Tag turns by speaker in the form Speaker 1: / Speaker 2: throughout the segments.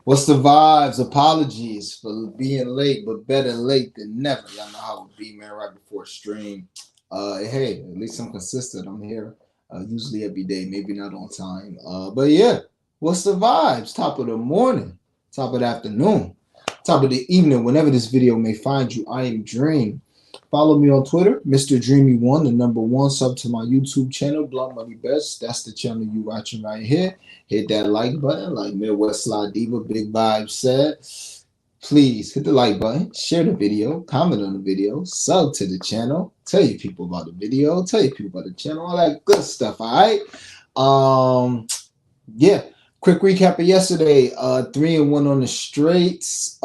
Speaker 1: What's the vibes? Apologies for being late, but better late than never. Y'all know how it be, man. Right before stream. Hey, at least I'm consistent. I'm here usually every day, maybe not on time. But yeah, what's the vibes? Top of the morning, top of the afternoon, top of the evening, whenever this video may find you. I am Dream. Follow me on Twitter, Mr. Dreamy1, the number one. Sub to my YouTube channel, Blunt Money Best. That's the channel you watching right here. Hit that like button, like Midwest Slide Diva, Big Vibe said. Please hit the like button, share the video, comment on the video, sub to the channel, tell your people about the video, tell your people about the channel, all that good stuff, all right? Yeah, quick recap of yesterday. 3-1 on the straights.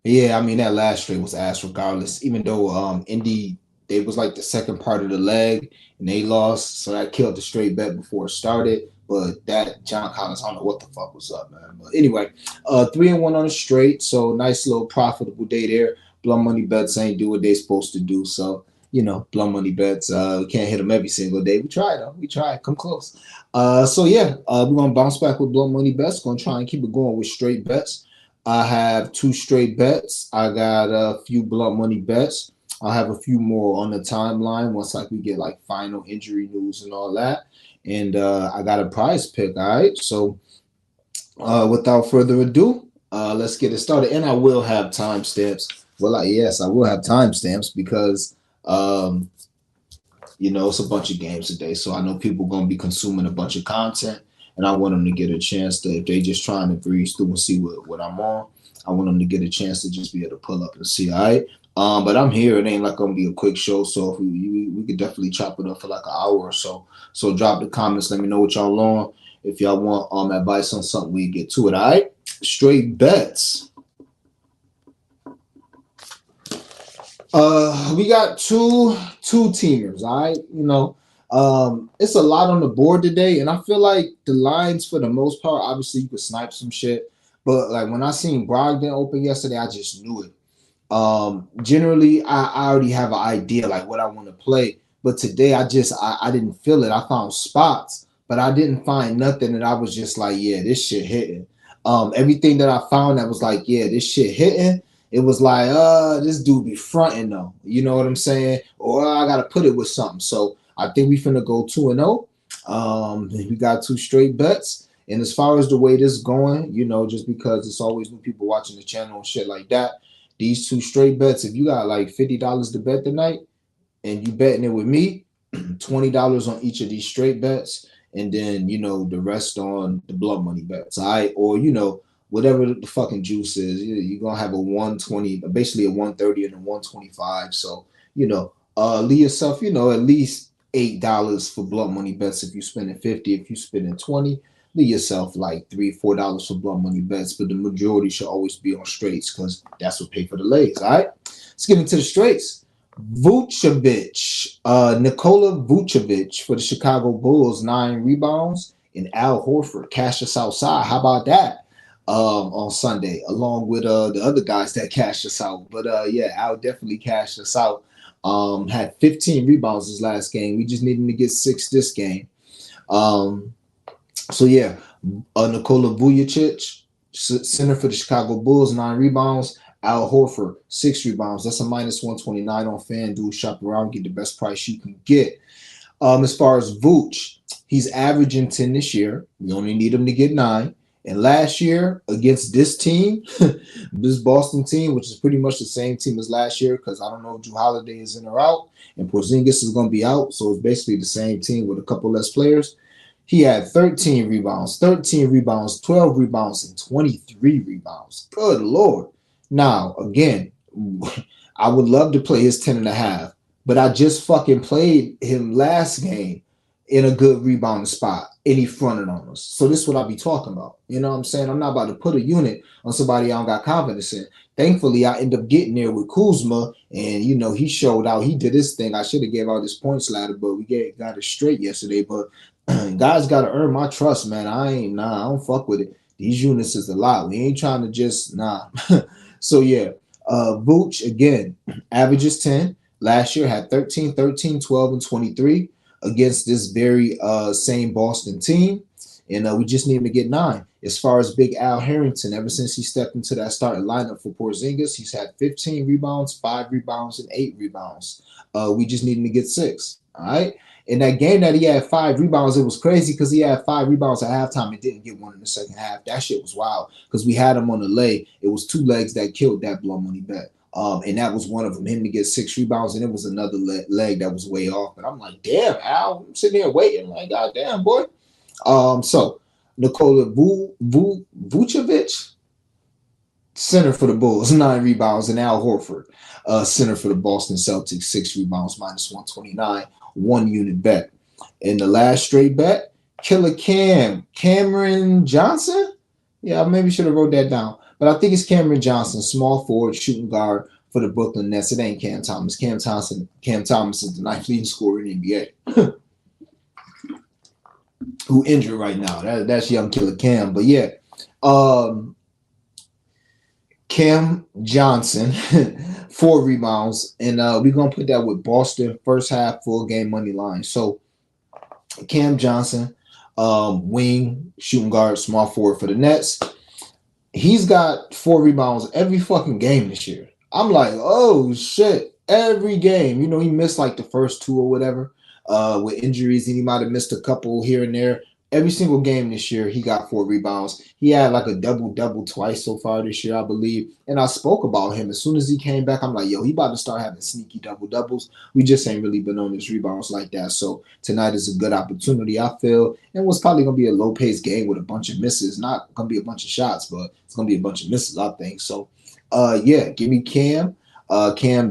Speaker 1: Yeah, I mean that last straight was ass regardless. Even though Indy, they was like the second part of the leg and they lost, so that killed the straight bet before it started. But that John Collins, I don't know what the fuck was up, man. But anyway, 3-1 on the straight, so nice little profitable day there. Blunt money bets ain't do what they supposed to do, so you know, blunt money bets. We can't hit them every single day. We try though. We try. Come close. So yeah, we're gonna bounce back with blunt money bets. Gonna try and keep it going with straight bets. I have 2 straight bets. I got a few blunt money bets. I'll have a few more on the timeline once like we get like final injury news and all that. And I got a prize pick. All right. So without further ado, let's get it started. And I will have timestamps. Well, yes, I will have timestamps because you know, it's a bunch of games today. So I know people are gonna be consuming a bunch of content. And I want them to get a chance to, if they just trying to breeze through and see what I'm on, I want them to get a chance to just be able to pull up and see, all right? But I'm here. It ain't like going to be a quick show, so if we could definitely chop it up for like an hour or so. So drop the comments. Let me know what y'all on. If y'all want advice on something, we get to it, all right? Straight bets. We got two teamers, all right? You know, it's a lot on the board today, and I feel like the lines for the most part, obviously you could snipe some shit, but like when I seen Brogdon open yesterday, I just knew it. Generally I already have an idea like what I want to play, but today I didn't feel it. I found spots, but I didn't find nothing that I was just like, yeah, this shit hitting. Everything that I found that was like, yeah, this shit hitting, it was like, this dude be fronting though. You know what I'm saying? Or I gotta put it with something. So I think we finna go 2-0. We got 2 straight bets. And as far as the way this is going, you know, just because it's always new people watching the channel and shit like that, these 2 straight bets, if you got like $50 to bet tonight and you betting it with me, $20 on each of these straight bets, and then, you know, the rest on the blood money bets, all right? Or, you know, whatever the fucking juice is, you're going to have a 120, basically a 130 and a 125. So, you know, leave yourself, you know, at least $8 for blunt money bets if you spending 50. If you spending 20, leave yourself like $3-4 for blunt money bets, but the majority should always be on straights because that's what pay for the lays. All right, let's get into the straights. Vucevic, Nikola Vucevic for the Chicago Bulls, 9 rebounds, and Al Horford cashed us outside. How about that? On Sunday, along with the other guys that cashed us out. But yeah, Al definitely cashed us out. Had 15 rebounds his last game. We just need him to get 6 this game. So yeah, Nikola Vucevic, center for the Chicago Bulls, 9 rebounds. Al Horford, 6 rebounds. That's a -129 on FanDuel. Shop around, get the best price you can get. As far as Vooch, he's averaging 10 this year. We only need him to get 9. And last year against this team, this Boston team, which is pretty much the same team as last year, because I don't know if Drew Holiday is in or out, and Porzingis is going to be out, so it's basically the same team with a couple less players. He had 13 rebounds, 12 rebounds, and 23 rebounds. Good Lord. Now, again, I would love to play his 10.5, but I just fucking played him last game in a good rebounding spot, and he fronted on us. So this is what I be talking about. You know what I'm saying? I'm not about to put a unit on somebody I don't got confidence in. Thankfully, I end up getting there with Kuzma, and, you know, he showed out. He did his thing. I should have gave out his points ladder, but we got it straight yesterday. But guys got to earn my trust, man. I don't fuck with it. These units is a lot. We ain't trying to just, So, yeah, Vooch, again, averages 10. Last year had 13, 12, and 23 against this very same Boston team. and we just need him to get 9. As far as Big Al Harrington, ever since he stepped into that starting lineup for Porzingis, he's had 15 rebounds, 5 rebounds, and 8 rebounds. We just need him to get 6. All right. In that game that he had 5 rebounds, it was crazy because he had 5 rebounds at halftime and didn't get one in the second half. That shit was wild because we had him on the leg. It was 2 legs that killed that blood money bet. And that was one of them, him to get 6 rebounds, and it was another leg that was way off. But I'm like, damn, Al, I'm sitting here waiting, like, goddamn, boy. So Nikola Vucevic, center for the Bulls, 9 rebounds, and Al Horford, center for the Boston Celtics, 6 rebounds, minus 129, 1 unit bet. In the last straight bet, Killer Cameron Johnson. Yeah, I maybe should have wrote that down. But I think it's Cameron Johnson, small forward, shooting guard for the Brooklyn Nets. It ain't Cam Thomas. Cam Thomas is the 9th leading scorer in the NBA. Who injured right now. That's young Killer Cam. But yeah, Cam Johnson, 4 rebounds. And we're going to put that with Boston, first half, full game money line. So Cam Johnson, wing, shooting guard, small forward for the Nets. He's got 4 rebounds every fucking game this year. I'm like, oh shit, every game. You know, he missed like the first 2 or whatever with injuries, and he might have missed a couple here and there. Every single game this year, he got 4 rebounds. He had like a double-double twice so far this year, I believe. And I spoke about him. As soon as he came back, I'm like, yo, he about to start having sneaky double-doubles. We just ain't really been on his rebounds like that. So tonight is a good opportunity, I feel. And what's probably going to be a low-paced game with a bunch of misses. Not going to be a bunch of shots, but it's going to be a bunch of misses, I think. So, yeah, give me Cam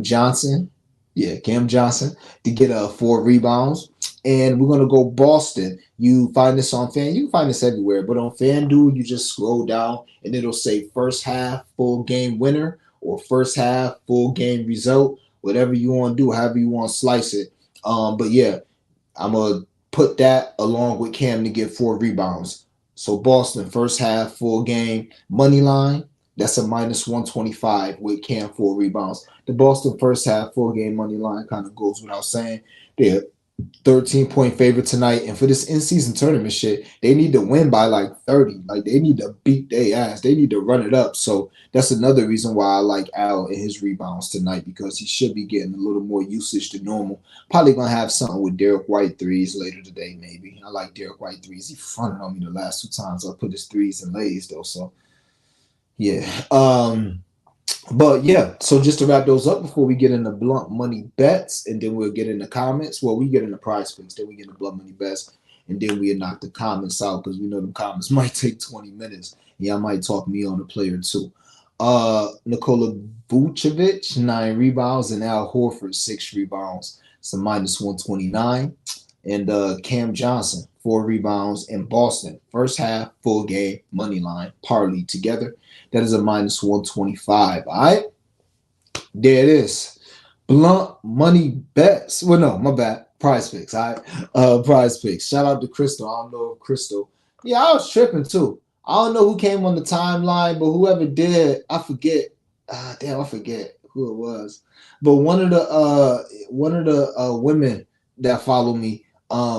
Speaker 1: Johnson. Yeah, Cam Johnson to get 4 rebounds. And we're going to go Boston. You find this on Fan. You can find this everywhere. But on FanDuel, you just scroll down and it'll say first half full game winner or first half full game result. Whatever you want to do, however you want to slice it. But yeah, I'm going to put that along with Cam to get 4 rebounds. So Boston, first half full game money line. That's a minus 125 with Cam 4 rebounds. The Boston first half full game money line kind of goes without saying. They're 13-point favorite tonight. And for this in-season tournament shit, they need to win by like 30. Like they need to beat their ass. They need to run it up. So that's another reason why I like Al and his rebounds tonight, because he should be getting a little more usage than normal. Probably going to have something with Derek White threes later today, maybe. I like Derek White threes. He fronted on me the last 2 times I put his threes and lays, though. So, yeah. But yeah, so just to wrap those up before we get into blunt money bets, and then we'll get into comments. Well, we get into prize picks, then we get into blunt money bets, and then we'll knock the comments out because we know the comments might take 20 minutes. Yeah, I might talk me on a player too. Nikola Vucevic, 9 rebounds, and Al Horford, 6 rebounds. So minus 129. And Cam Johnson, 4 rebounds in Boston. First half, full game, money line, parlay together. That is a minus 125. All right. There it is. Blunt money bets. Well, no, my bad. Prize picks. All right. Prize picks. Shout out to Crystal. I don't know if Crystal. Yeah, I was tripping too. I don't know who came on the timeline, but whoever did, I forget. Damn, I forget who it was. But one of the women that follow me,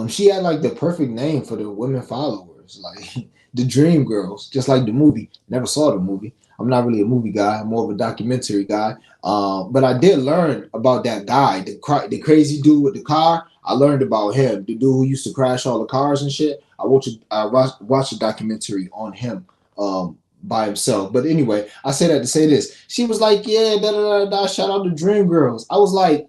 Speaker 1: she had like the perfect name for the women followers, like the Dream Girls, just like the movie. Never saw the movie. I'm not really a movie guy. I'm more of a documentary guy. But I did learn about that guy, the crazy dude with the car. I learned about him, the dude who used to crash all the cars and shit. I watched a documentary on him by himself. But anyway, I say that to say this. She was like, yeah, da-da-da-da, shout out to Dream Girls. I was like,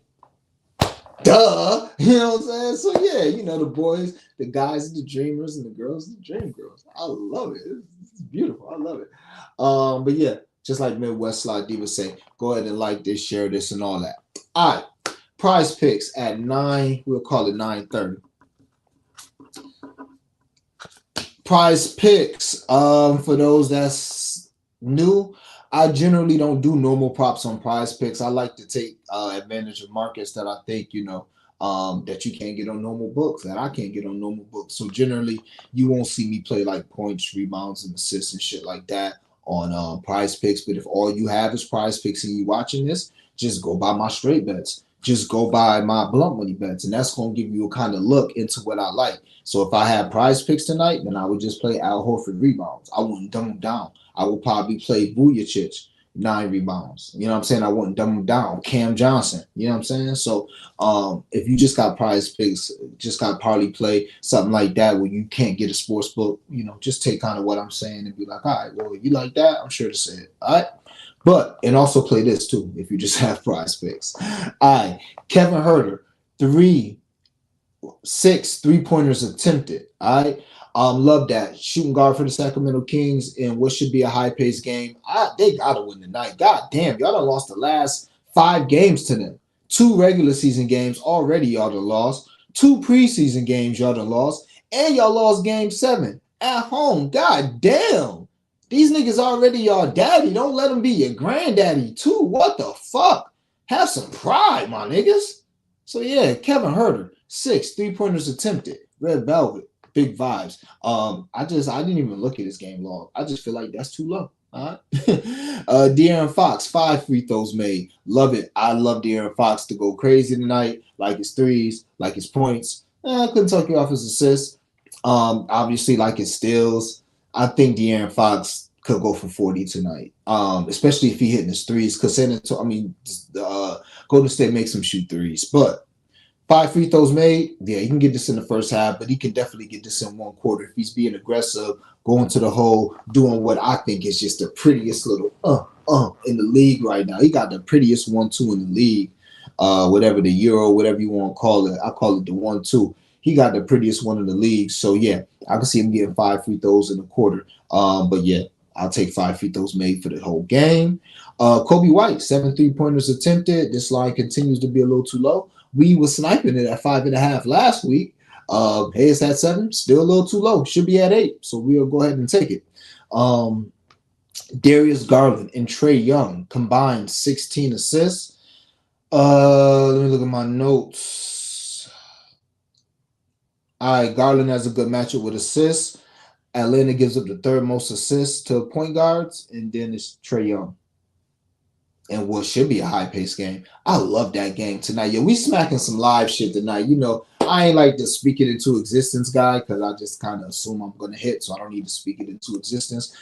Speaker 1: duh. You know what I'm saying? So yeah, you know, the boys, the guys are the dreamers and the girls are the dream girls. I love it. It's beautiful. I love it. But yeah, just like Midwest Slide Diva say, go ahead and like this, share this, and all that. All right. Prize picks at 9. We'll call it 9:30. Prize picks. For those that's new, I generally don't do normal props on prize picks. I like to take advantage of markets that I think, you know, that you can't get on normal books, that I can't get on normal books. So generally, you won't see me play like points, rebounds, and assists and shit like that on prize picks. But if all you have is prize picks and you watching this, just go buy my straight bets. just go by my blunt money bets, and that's going to give you a kind of look into what I like. So if I had prize picks tonight, then I would just play Al Horford rebounds. I wouldn't dumb him down. I would probably play Vujacic 9 rebounds. You know what I'm saying? I wouldn't dumb him down. Cam Johnson. You know what I'm saying? So if you just got prize picks, just got parlay play, something like that where you can't get a sports book, just take kind of what I'm saying and be like, all right, well, if you like that, I'm sure to say it. All right. But, and also play this too, if you just have prize picks. All right. Kevin Herter, 6 3-pointers attempted. All right. Love that. Shooting guard for the Sacramento Kings in what should be a high-paced game. They got to win tonight. God damn, y'all done lost the last 5 games to them. 2 regular season games already y'all done lost. 2 preseason games y'all done lost. And y'all lost game 7 at home. God damn. These niggas already y'all daddy. Don't let them be your granddaddy too. What the fuck? Have some pride, my niggas. So yeah, Kevin Herter, 6 3-pointers attempted. Red Velvet, big vibes. I didn't even look at his game log. I just feel like that's too low. All right. De'Aaron Fox, 5 free throws made. Love it. I love De'Aaron Fox to go crazy tonight, like his threes, like his points. I couldn't talk you off his assists. Obviously, like his steals. I think De'Aaron Fox could go for 40 tonight, especially if he hitting his threes. Because Golden State makes him shoot threes. But 5 free throws made, yeah, he can get this in the first half, but he can definitely get this in one quarter if he's being aggressive, going to the hole, doing what I think is just the prettiest little in the league right now. He got the prettiest 1-2 in the league, whatever the Euro, whatever you want to call it. I call it the 1-2. He got the prettiest one in the league. So, yeah, I can see him getting 5 free throws in a quarter. But, yeah, I'll take 5 free throws made for the whole game. Kobe White, 7 3-pointers attempted. This line continues to be a little too low. We were sniping it at 5.5 last week. Hey, it's at 7. Still a little too low. Should be at 8. So we'll go ahead and take it. Darius Garland and Trae Young combined 16 assists. Let me look at my notes. All right, Garland has a good matchup with assists. Atlanta gives up the 3rd most assists to point guards, and then it's Trae Young. And what should be a high-paced game. I love that game tonight. Yo, we smacking some live shit tonight. I ain't like the speak it into existence guy because I just kind of assume I'm going to hit, so I don't need to speak it into existence.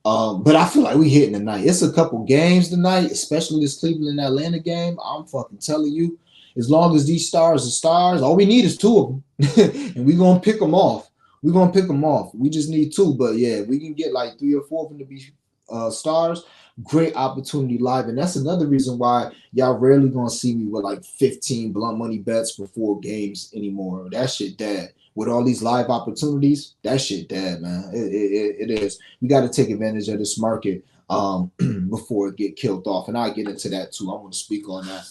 Speaker 1: But I feel like we hitting tonight. It's a couple games tonight, especially this Cleveland-Atlanta game. I'm fucking telling you, as long as these stars are stars, all we need is 2 of them. And we're going to pick them off. We're going to pick them off. We just need 2. But, yeah, we can get like 3 or 4 of them to be stars. Great opportunity live. And that's another reason why y'all rarely going to see me with like 15 blunt money bets for 4 games anymore. That shit dead. With all these live opportunities, that shit dead, man. It is. We got to take advantage of this market before it get killed off. And I'll get into that too. I want to speak on that.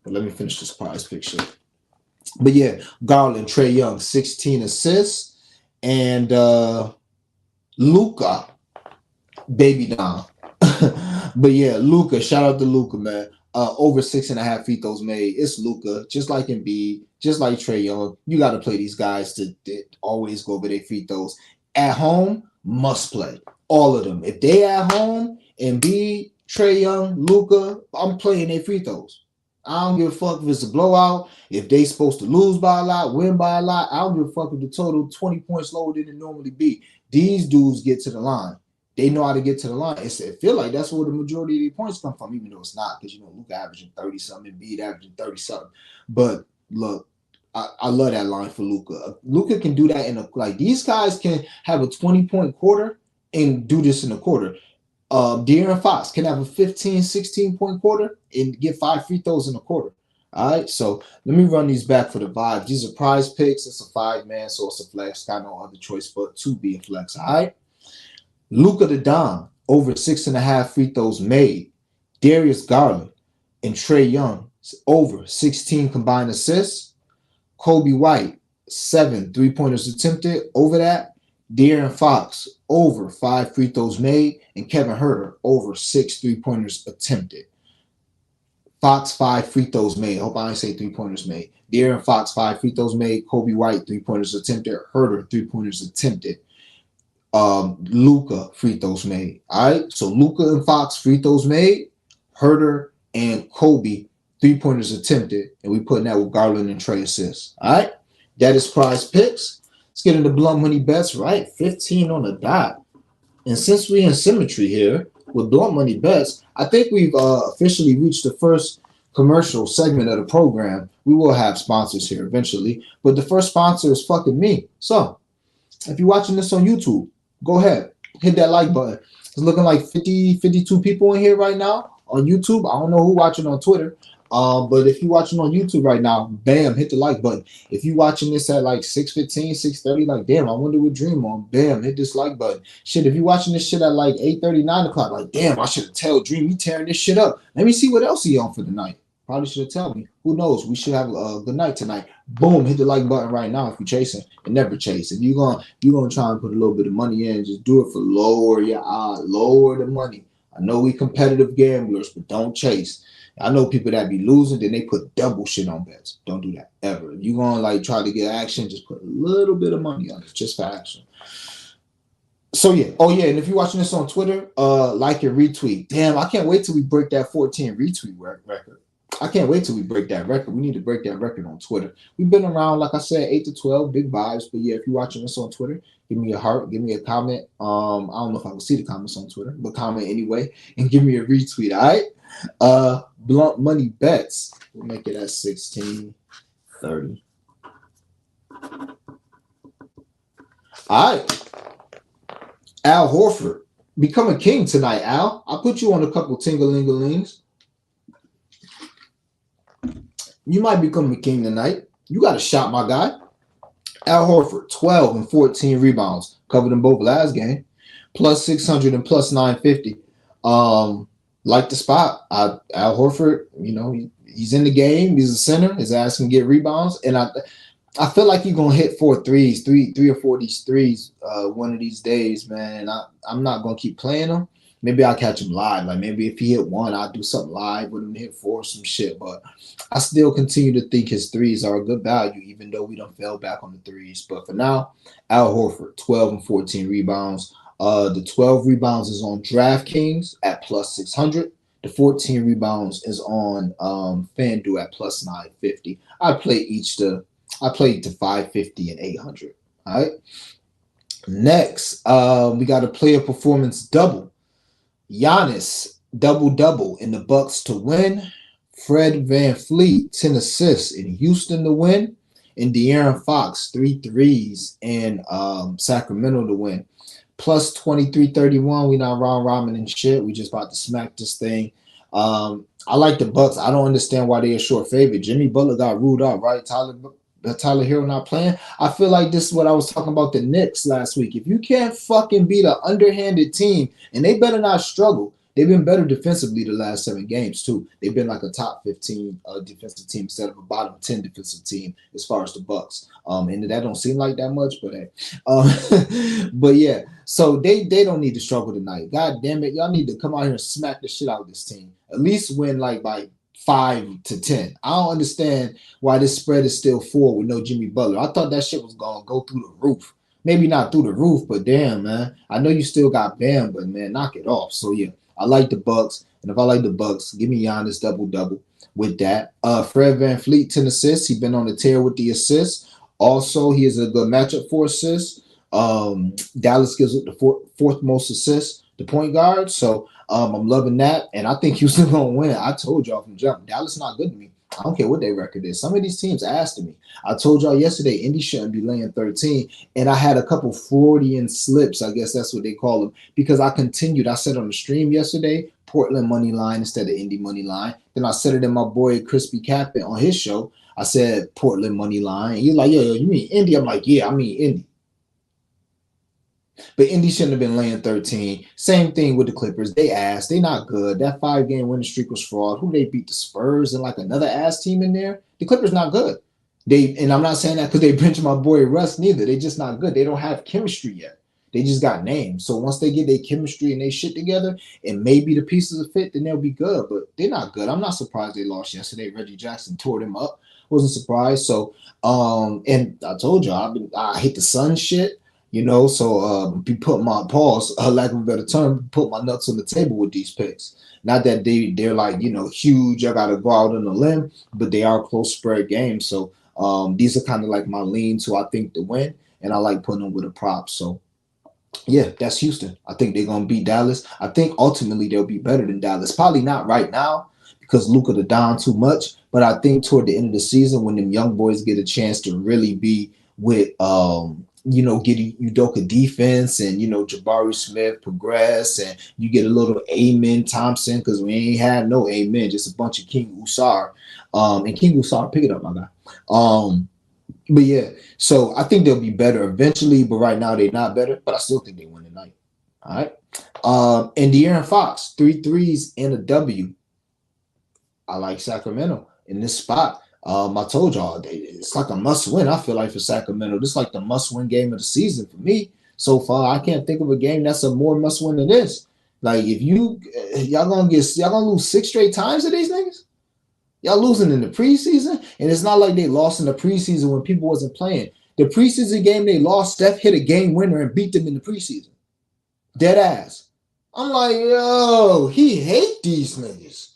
Speaker 1: But let me finish this prize picture. But yeah, Garland, Trae Young, 16 assists. And Luka, baby down. But yeah, Luka, shout out to Luka, man. Over 6.5 free throws made. It's Luka, just like Embiid, just like Trae Young. You got to play these guys to always go over their free throws. At home, must play. All of them. If they at home, Embiid, Trae Young, Luka, I'm playing their free throws. I don't give a fuck if it's a blowout. If they supposed to lose by a lot, win by a lot, I don't give a fuck if the total 20 points lower than it normally be. These dudes get to the line. They know how to get to the line. It feel like that's where the majority of the points come from, even though it's not, because Luka averaging 30-something, Embiid averaging 30-something. But look, I love that line for Luka. Luka can do that these guys can have a 20-point quarter and do this in a quarter. De'Aaron Fox can have a 15, 16-point quarter and get 5 free throws in a quarter. All right, so let me run these back for the vibes. These are prize picks. It's a 5-man, so it's a flex. Got no other choice but to be a flex. All right. Luka the Don, over 6.5 free throws made. Darius Garland and Trae Young, over 16 combined assists. Kobe White, 7 3-pointers attempted, over that. De'Aaron Fox, over 5 free throws made. And Kevin Herter, over 6 3-pointers attempted. Fox, 5 free throws made. I hope I didn't say 3-pointers made. De'Aaron Fox, 5 free throws made. Kobe White, 3-pointers attempted. Herter, 3-pointers attempted. Luka, free throws made. All right, so Luka and Fox, free throws made. Herter, and Kobe 3-pointers attempted, and we putting that with Garland and Trey assists. All right, that is Prize Picks. Let's get into Blunt Money Bets. Right, 15 on the dot. And since we're in symmetry here with Blunt Money Bets, I think we've officially reached the first commercial segment of the program. We will have sponsors here eventually, but the first sponsor is fucking me. So if you're watching this on YouTube, go ahead, hit that like button. It's looking like 52 people in here right now on YouTube. I don't know who watching on Twitter. But if you're watching on YouTube right now, bam, hit the like button. If you're watching this at like 6:15, 6:30, like, damn, I wonder what Dream on. Bam, hit this like button. Shit, if you're watching this shit at like 8:30, 9 o'clock, like, damn, I should have tell Dream he tearing this shit up. Let me see what else he on for the night. Probably should have told me. Who knows? We should have a good night tonight. Boom, hit the like button right now if you're chasing and never chase. If you're gonna try and put a little bit of money in, just do it for lower your odds, lower the money. I know we competitive gamblers, but don't chase. I know people that be losing, then they put double shit on bets. Don't do that ever. If you're gonna like try to get action, just put a little bit of money on it, just for action. So yeah, oh yeah, and if you're watching this on Twitter, like and retweet. Damn, I can't wait till we break that 14 retweet record. I can't wait till we break that record. We need to break that record on Twitter. We've been around, like I said, 8 to 12, big vibes. But yeah, if you're watching this on Twitter, give me a heart, give me a comment. I don't know if I can see the comments on Twitter, but comment anyway and give me a retweet. All right. Blunt Money Bets. We'll make it at 16:30. All right. Al Horford, become a king tonight, Al. I put you on a couple tingle-ling-a-lings. You might become a king tonight. You got a shot, my guy. Al Horford, 12 and 14 rebounds. Covered in both last game. Plus 600 and plus 950. Like the spot. Al Horford, you know, he's in the game. He's a center. His ass can get rebounds. And I feel like he's going to hit 4 threes, three or four of these threes one of these days, man. I'm not going to keep playing him. Maybe I'll catch him live. Like maybe if he hit 1, I'll do something live with him, hit 4 or some shit. But I still continue to think his threes are a good value, even though we don't fell back on the threes. But for now, Al Horford, 12 and 14 rebounds. The 12 rebounds is on DraftKings at plus 600. The 14 rebounds is on FanDuel at plus 950. I played to 550 and 800. All right. Next, we got a player performance double. Giannis, double-double in the Bucks to win. Fred VanVleet, 10 assists in Houston to win. And De'Aaron Fox, 3 threes in Sacramento to win. Plus 23-31. We not round robin and shit. We just about to smack this thing. I like the Bucks. I don't understand why they're a short favorite. Jimmy Butler got ruled out, right? Tyler Hero not playing. I feel like this is what I was talking about the Knicks last week. If you can't fucking beat an underhanded team, and they better not struggle. They've been better defensively the last 7 games too. They've been like a top 15 defensive team instead of a bottom 10 defensive team as far as the Bucks. And that don't seem like that much, but hey. But yeah, so they don't need to struggle tonight. God damn it, y'all need to come out here and smack the shit out of this team. At least win like by 5 to 10. I don't understand why this spread is still 4 with no Jimmy Butler. I thought that shit was gonna go through the roof. Maybe not through the roof, but damn, man. I know you still got Bam, but man, knock it off. So yeah, I like the Bucks, and if I like the Bucks, give me Giannis double-double with that. Fred VanVleet, 10 assists. He's been on the tear with the assists. Also, he is a good matchup for assists. Dallas gives it the fourth most assists, the point guard. So I'm loving that, and I think Houston gonna win. I told y'all from jump, Dallas not good to me. I don't care what their record is. Some of these teams asked me. I told y'all yesterday, Indy shouldn't be laying 13, and I had a couple Freudian slips. I guess that's what they call them, because I continued. I said on the stream yesterday, Portland money line instead of Indy money line. Then I said it in my boy Crispy Captain on his show. I said Portland money line. And he's like, yo, you mean Indy? I'm like, yeah, I mean Indy. But Indy shouldn't have been laying 13. Same thing with the Clippers. They asked. They not good. That 5-game winning streak was fraud. Who they beat? The Spurs and like another ass team in there? The Clippers not good. And I'm not saying that because they benched my boy Russ neither. They just not good. They don't have chemistry yet. They just got names. So once they get their chemistry and they shit together and maybe the pieces are fit, then they'll be good. But they're not good. I'm not surprised they lost yesterday. Reggie Jackson tore them up. Wasn't surprised. So and I told you I hit the Sun shit. You know, so be put my pause, lack of a better term, put my nuts on the table with these picks. Not that they're like, you know, huge. I gotta go out on a limb, but they are close spread games. So these are kind of like my lean to I think to win, and I like putting them with a prop. So yeah, that's Houston. I think they're gonna beat Dallas. I think ultimately they'll be better than Dallas. Probably not right now because Luka the down too much. But I think toward the end of the season, when them young boys get a chance to really be with you know, getting Udoka defense and you know Jabari Smith progress, and you get a little Amen Thompson because we ain't had no Amen, just a bunch of King Usar. And King Usar, pick it up, my guy. But yeah, so I think they'll be better eventually, but right now they're not better. But I still think they win tonight. All right. And De'Aaron Fox, 3 threes and a W. I like Sacramento in this spot. I told y'all it's like a must win. I feel like for Sacramento, this is like the must win game of the season for me so far. I can't think of a game that's a more must win than this. Like if y'all gonna lose 6 straight times to these niggas. Y'all losing in the preseason, and it's not like they lost in the preseason when people wasn't playing. The preseason game they lost, Steph hit a game winner and beat them in the preseason. Dead ass. I'm like, yo, he hate these niggas.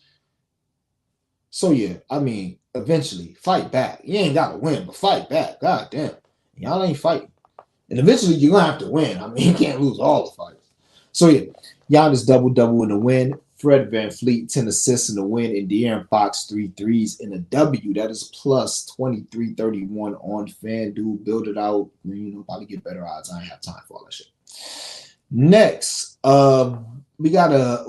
Speaker 1: So yeah, I mean, eventually, fight back. You ain't gotta win, but fight back. God damn. Y'all ain't fighting. And eventually you're gonna have to win. I mean, you can't lose all the fights. So yeah, Giannis double in the win. Fred VanVleet 10 assists in the win, and De'Aaron Fox 3 threes in a W. That is plus 23.31 on FanDuel. Build it out. You know, probably get better odds. I ain't have time for all that shit. Next, we got a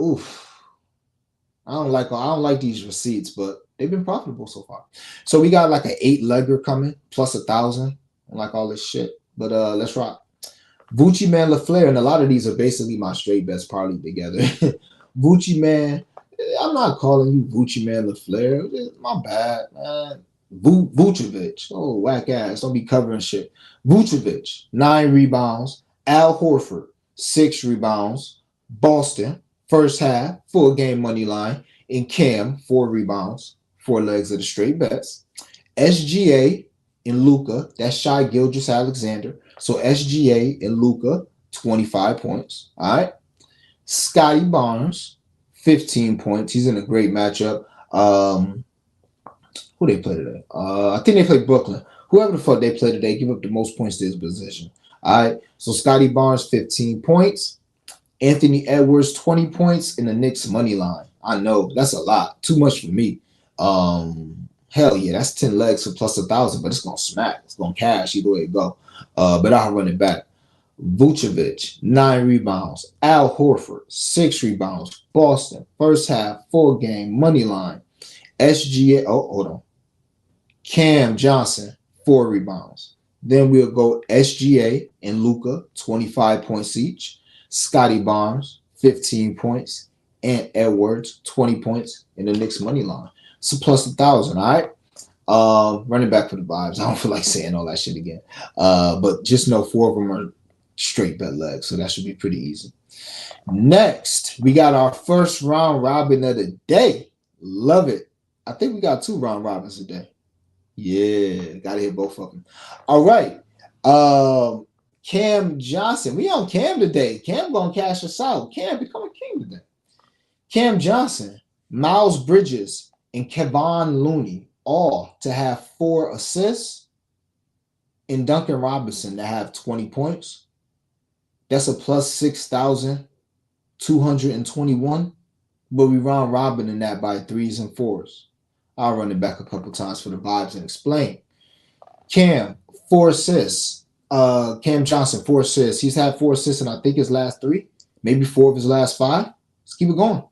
Speaker 1: I don't like these receipts, but they've been profitable so far. So we got like an 8-legger coming plus 1,000. I like all this shit, but let's rock. Gucci Man LaFleur, and a lot of these are basically my straight bets parlayed together. Gucci Man, I'm not calling you Gucci Man LaFleur. My bad, man. Vucevic, oh whack ass, don't be covering shit. Vucevic, 9 rebounds. Al Horford, 6 rebounds. Boston, first half, full game money line. And Cam, 4 rebounds, 4 legs of the straight bets. SGA and Luka, that's Shai Gilgeous-Alexander. So SGA and Luka, 25 points. All right. Scotty Barnes, 15 points. He's in a great matchup. Who they play today? I think they play Brooklyn. Whoever the fuck they play today, give up the most points to his position. All right. So Scotty Barnes, 15 points. Anthony Edwards, 20 points in the Knicks money line. I know that's a lot. Too much for me. Hell yeah, that's 10 legs for plus 1,000, but it's gonna smack. It's gonna cash either way it go. But I'll run it back. Vucevic, 9 rebounds. Al Horford, 6 rebounds. Boston, first half, full game, money line. SGA, hold on. Cam Johnson, 4 rebounds. Then we'll go SGA and Luka, 25 points each. Scotty Barnes, 15 points. And Edwards, 20 points in the Knicks money line. So plus 1,000, all right? Running back for the vibes. I don't feel like saying all that shit again. But just know 4 of them are straight bet legs, so that should be pretty easy. Next, we got our first round robin of the day. Love it. I think we got 2 round robins today. Yeah, gotta hit both of them. All right. Cam Johnson. We on Cam today. Cam gonna cash us out. Cam become a king today. Cam Johnson, Miles Bridges, and Kevon Looney all to have 4 assists, and Duncan Robinson to have 20 points. That's a plus 6,221. But we round robin in that by 3s and 4s. I'll run it back a couple times for the vibes and explain. Cam, 4 assists. Cam Johnson, 4 assists. He's had 4 assists in I think his last 3, maybe 4 of his last 5. Let's keep it going.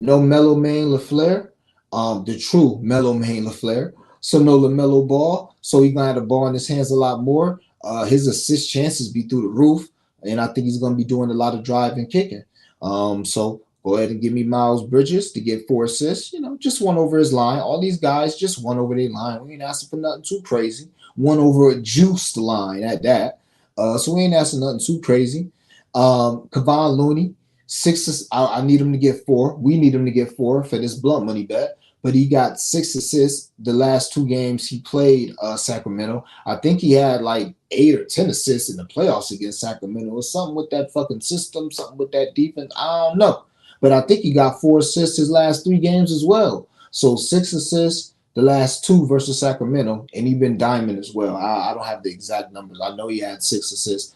Speaker 1: No Melo Main LaFleur, the true Melo Main LaFleur. So no LaMelo Ball. So he's gonna have the ball in his hands a lot more. His assist chances be through the roof, and I think he's gonna be doing a lot of driving, kicking. So go ahead and give me Miles Bridges to get 4 assists. You know, just 1 over his line. All these guys just 1 over their line. We ain't asking for nothing too crazy. 1 over a juiced line at that. So we ain't asking nothing too crazy. Kevon Looney, 6. I need him to get 4. We need him to get 4 for this blunt money bet. but he got 6 assists the last 2 games he played Sacramento. I think he had like 8 or 10 assists in the playoffs against Sacramento, or something with that fucking system, something with that defense. I don't know, but I think he got 4 assists his last 3 games as well. So 6 assists the last 2 versus Sacramento, and he been diamond as well. I don't have the exact numbers. I know he had 6 assists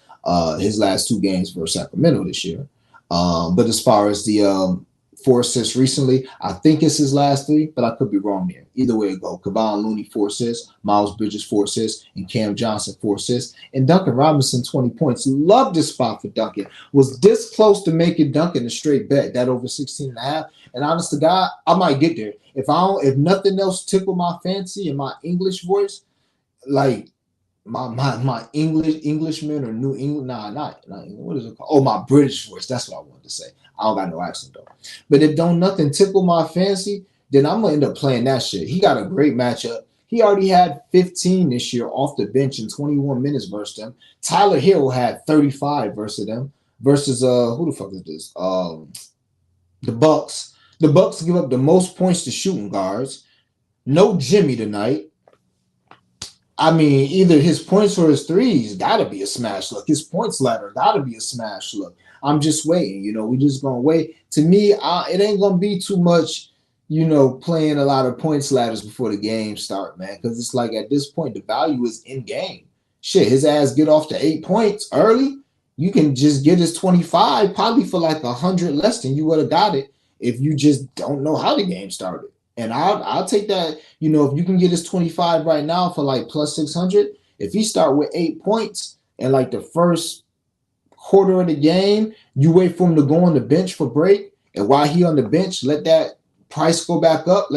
Speaker 1: his last 2 games versus Sacramento this year. But as far as the 4 assists recently, I think it's his last 3, but I could be wrong there. Either way it go. Kevon Looney 4 assists, Miles Bridges 4 assists, and Cam Johnson 4 assists, and Duncan Robinson 20 points. Love this spot for Duncan. Was this close to making Duncan a straight bet, that over 16.5. And honest to God, I might get there. If nothing else tickle my fancy and my English voice, like my Englishman or New England, not what is it called? Oh, my British voice. That's what I wanted to say. I don't got no accent though. But if don't nothing tickle my fancy, then I'm gonna end up playing that shit. He got a great matchup. He already had 15 this year off the bench in 21 minutes versus them. Tyler Hill had 35 versus them. Versus who the fuck is this? The Bucks. The Bucks give up the most points to shooting guards. No Jimmy tonight. I mean, either his points or his threes gotta be a smash look. His points ladder gotta be a smash look. I'm just waiting. We just gonna wait. To me, it ain't gonna be too much, playing a lot of points ladders before the game start, man. Because it's like at this point, the value is in game. Shit, his ass get off to 8 points early. You can just get his 25 probably for like 100 less than you would have got it if you just don't know how the game started. And I'll take that. If you can get his 25 right now for like plus 600, if he start with 8 points and like the first quarter of the game, you wait for him to go on the bench for break, and while he on the bench, let that price go back up.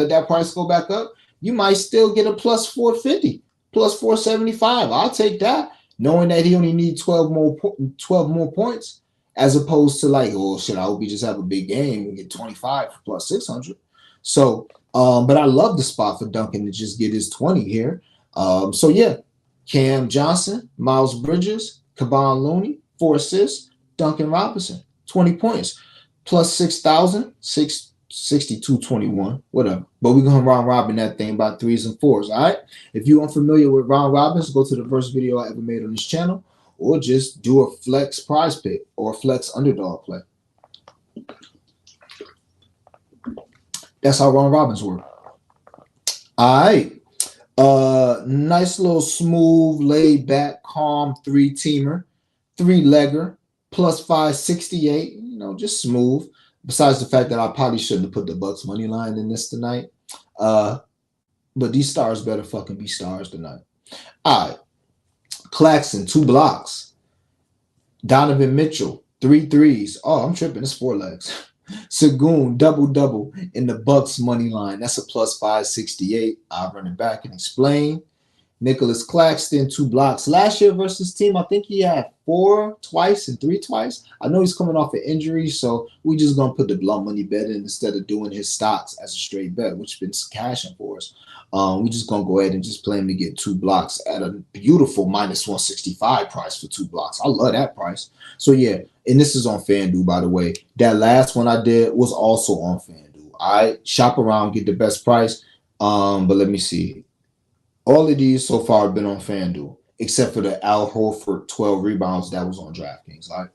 Speaker 1: You might still get a plus 450, plus 475. I'll take that, knowing that he only needs 12 more points, as opposed to like, oh shit, I hope he just have a big game and get 25 plus 600. So, but I love the spot for Duncan to just get his 20 here. So yeah, Cam Johnson, Miles Bridges, Kevon Looney, 4 assists, Duncan Robinson, 20 points, plus 6,000, 62.21, whatever. But we're going to round robin that thing by 3s and 4s, all right? If you're unfamiliar with round robins, go to the first video I ever made on this channel, or just do a flex prize pick or a flex underdog play. That's how round robins work. All right. Nice little smooth, laid back, calm 3-teamer, 3-legger, plus 568. Just smooth. Besides the fact that I probably shouldn't have put the Bucks money line in this tonight. But these stars better fucking be stars tonight. All right. Claxton, 2 blocks. Donovan Mitchell, 3 threes. Oh, I'm tripping. It's 4 legs. Sagoon, double in the Bucks money line. That's a plus 568. I'll run it back and explain. Nicholas Claxton, 2 blocks. Last year versus team, I think he had 4 twice and 3 twice. I know he's coming off an injury, so we just going to put the blunt money bet in instead of doing his stocks as a straight bet, which has been cashing for us. We just going to go ahead and just play him to get 2 blocks at a beautiful minus 165 price for 2 blocks. I love that price. So, yeah, and this is on FanDuel, by the way. That last one I did was also on FanDuel. I shop around, get the best price. But let me see. All of these so far have been on FanDuel, except for the Al Horford 12 rebounds that was on DraftKings. All right.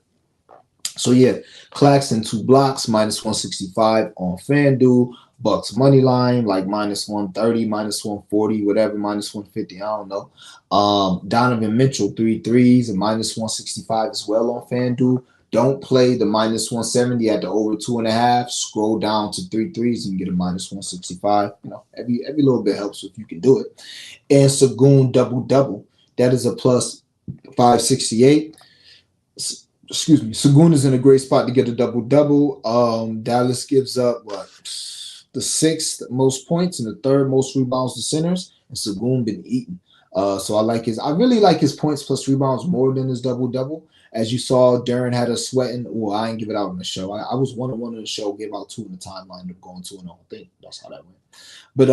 Speaker 1: So, yeah, Claxton 2 blocks, minus 165 on FanDuel. Bucks money line, like minus 130, minus 140, whatever, minus 150, I don't know. Donovan Mitchell, 3 threes, and minus 165 as well on FanDuel. Don't play the minus 170 at the over 2.5. Scroll down to 3 threes and you get a minus 165. Every little bit helps if you can do it. And Sagoon double. That is a plus 568. Excuse me. Sagoon is in a great spot to get a double. Dallas gives up the 6th most points and the 3rd most rebounds to centers, and Sagoon been eating. So I really like his points plus rebounds more than his double. As you saw, Darren had us sweating. Well, I didn't give it out on the show. I was 1-1 on the show, gave out 2 in the timeline, of going 2-0. I think that's how that went. But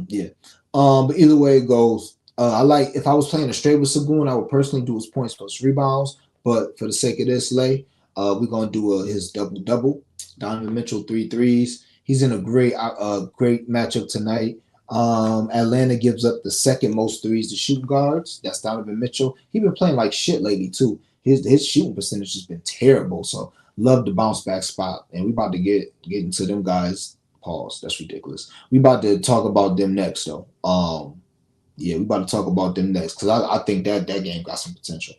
Speaker 1: yeah. But either way it goes, I like, if I was playing a straight with Sagoon, I would personally do his points plus rebounds. But for the sake of this lay, we're gonna do his double. Donovan Mitchell 3 threes. He's in a great matchup tonight. Atlanta gives up the second most threes to shoot guards. That's Donovan Mitchell. He's been playing like shit lately too. His shooting percentage has been terrible. So love the bounce back spot. And we about to get into them guys. Pause. That's ridiculous. We about to talk about them next though. Yeah, we about to talk about them next because I think that game got some potential.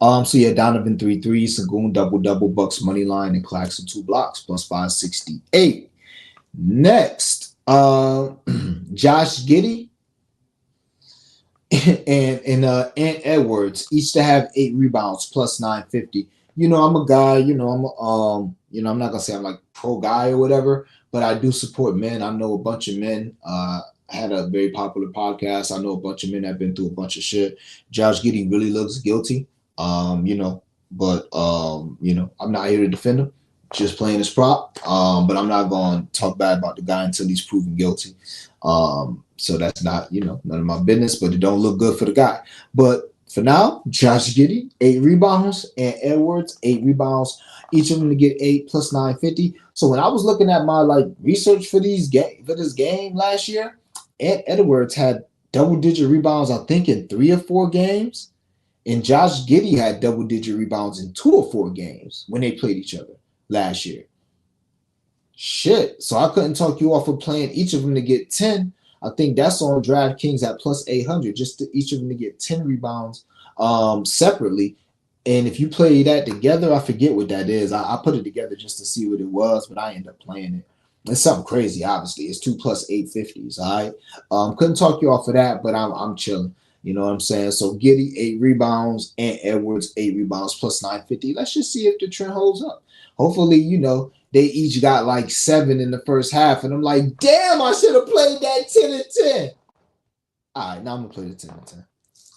Speaker 1: So yeah, Donovan 3 threes, Sagoon double, Bucks money line, and Claxton 2 blocks plus 568. Next, Josh Giddey and Ant Edwards each to have 8 rebounds plus 950. I'm a guy. I'm not gonna say I'm like pro guy or whatever, but I do support men. I know a bunch of men. I had a very popular podcast. I know a bunch of men that have been through a bunch of shit. Josh Giddey really looks guilty. But I'm not here to defend him. Just playing his prop. But I'm not going to talk bad about the guy until he's proven guilty. So that's not, none of my business, but it don't look good for the guy. But for now, Josh Giddey, 8 rebounds, and Edwards, 8 rebounds. Each of them to get 8 plus 950. So when I was looking at my research for this game last year, Edwards had double-digit rebounds, I think, in 3 or 4 games. And Josh Giddey had double-digit rebounds in 2 or 4 games when they played each other last year. Shit. So I couldn't talk you off of playing each of them to get 10. I think that's on DraftKings at plus 800, just each of them to get 10 rebounds separately. And if you play that together, I forget what that is. I put it together just to see what it was, but I end up playing it. It's something crazy, obviously. It's 2 plus 850s, all right? Couldn't talk you off of that, but I'm chilling. You know what I'm saying? So Giddey, 8 rebounds, and Edwards, 8 rebounds, plus 950. Let's just see if the trend holds up. Hopefully, they each got 7 in the first half, and I'm like, damn, I should have played that 10 and 10. All right, now I'm going to play the 10 and 10.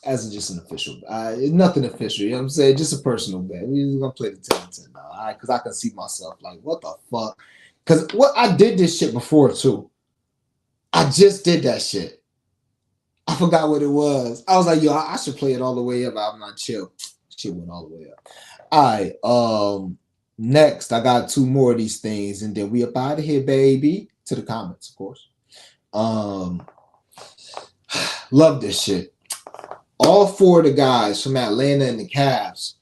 Speaker 1: As just an official. It's nothing official, you know what I'm saying? Just a personal bet. We're just going to play the 10 and 10 now, all right? Because I can see myself what the fuck? Because I did this shit before, too. I just did that shit. I forgot what it was. I was like, yo, I should play it all the way up. I'm not chill. Shit went all the way up. All right. Next, I got 2 more of these things, and then we up out of here, baby. To the comments, of course. Love this shit. All 4 of the guys from Atlanta and the Cavs.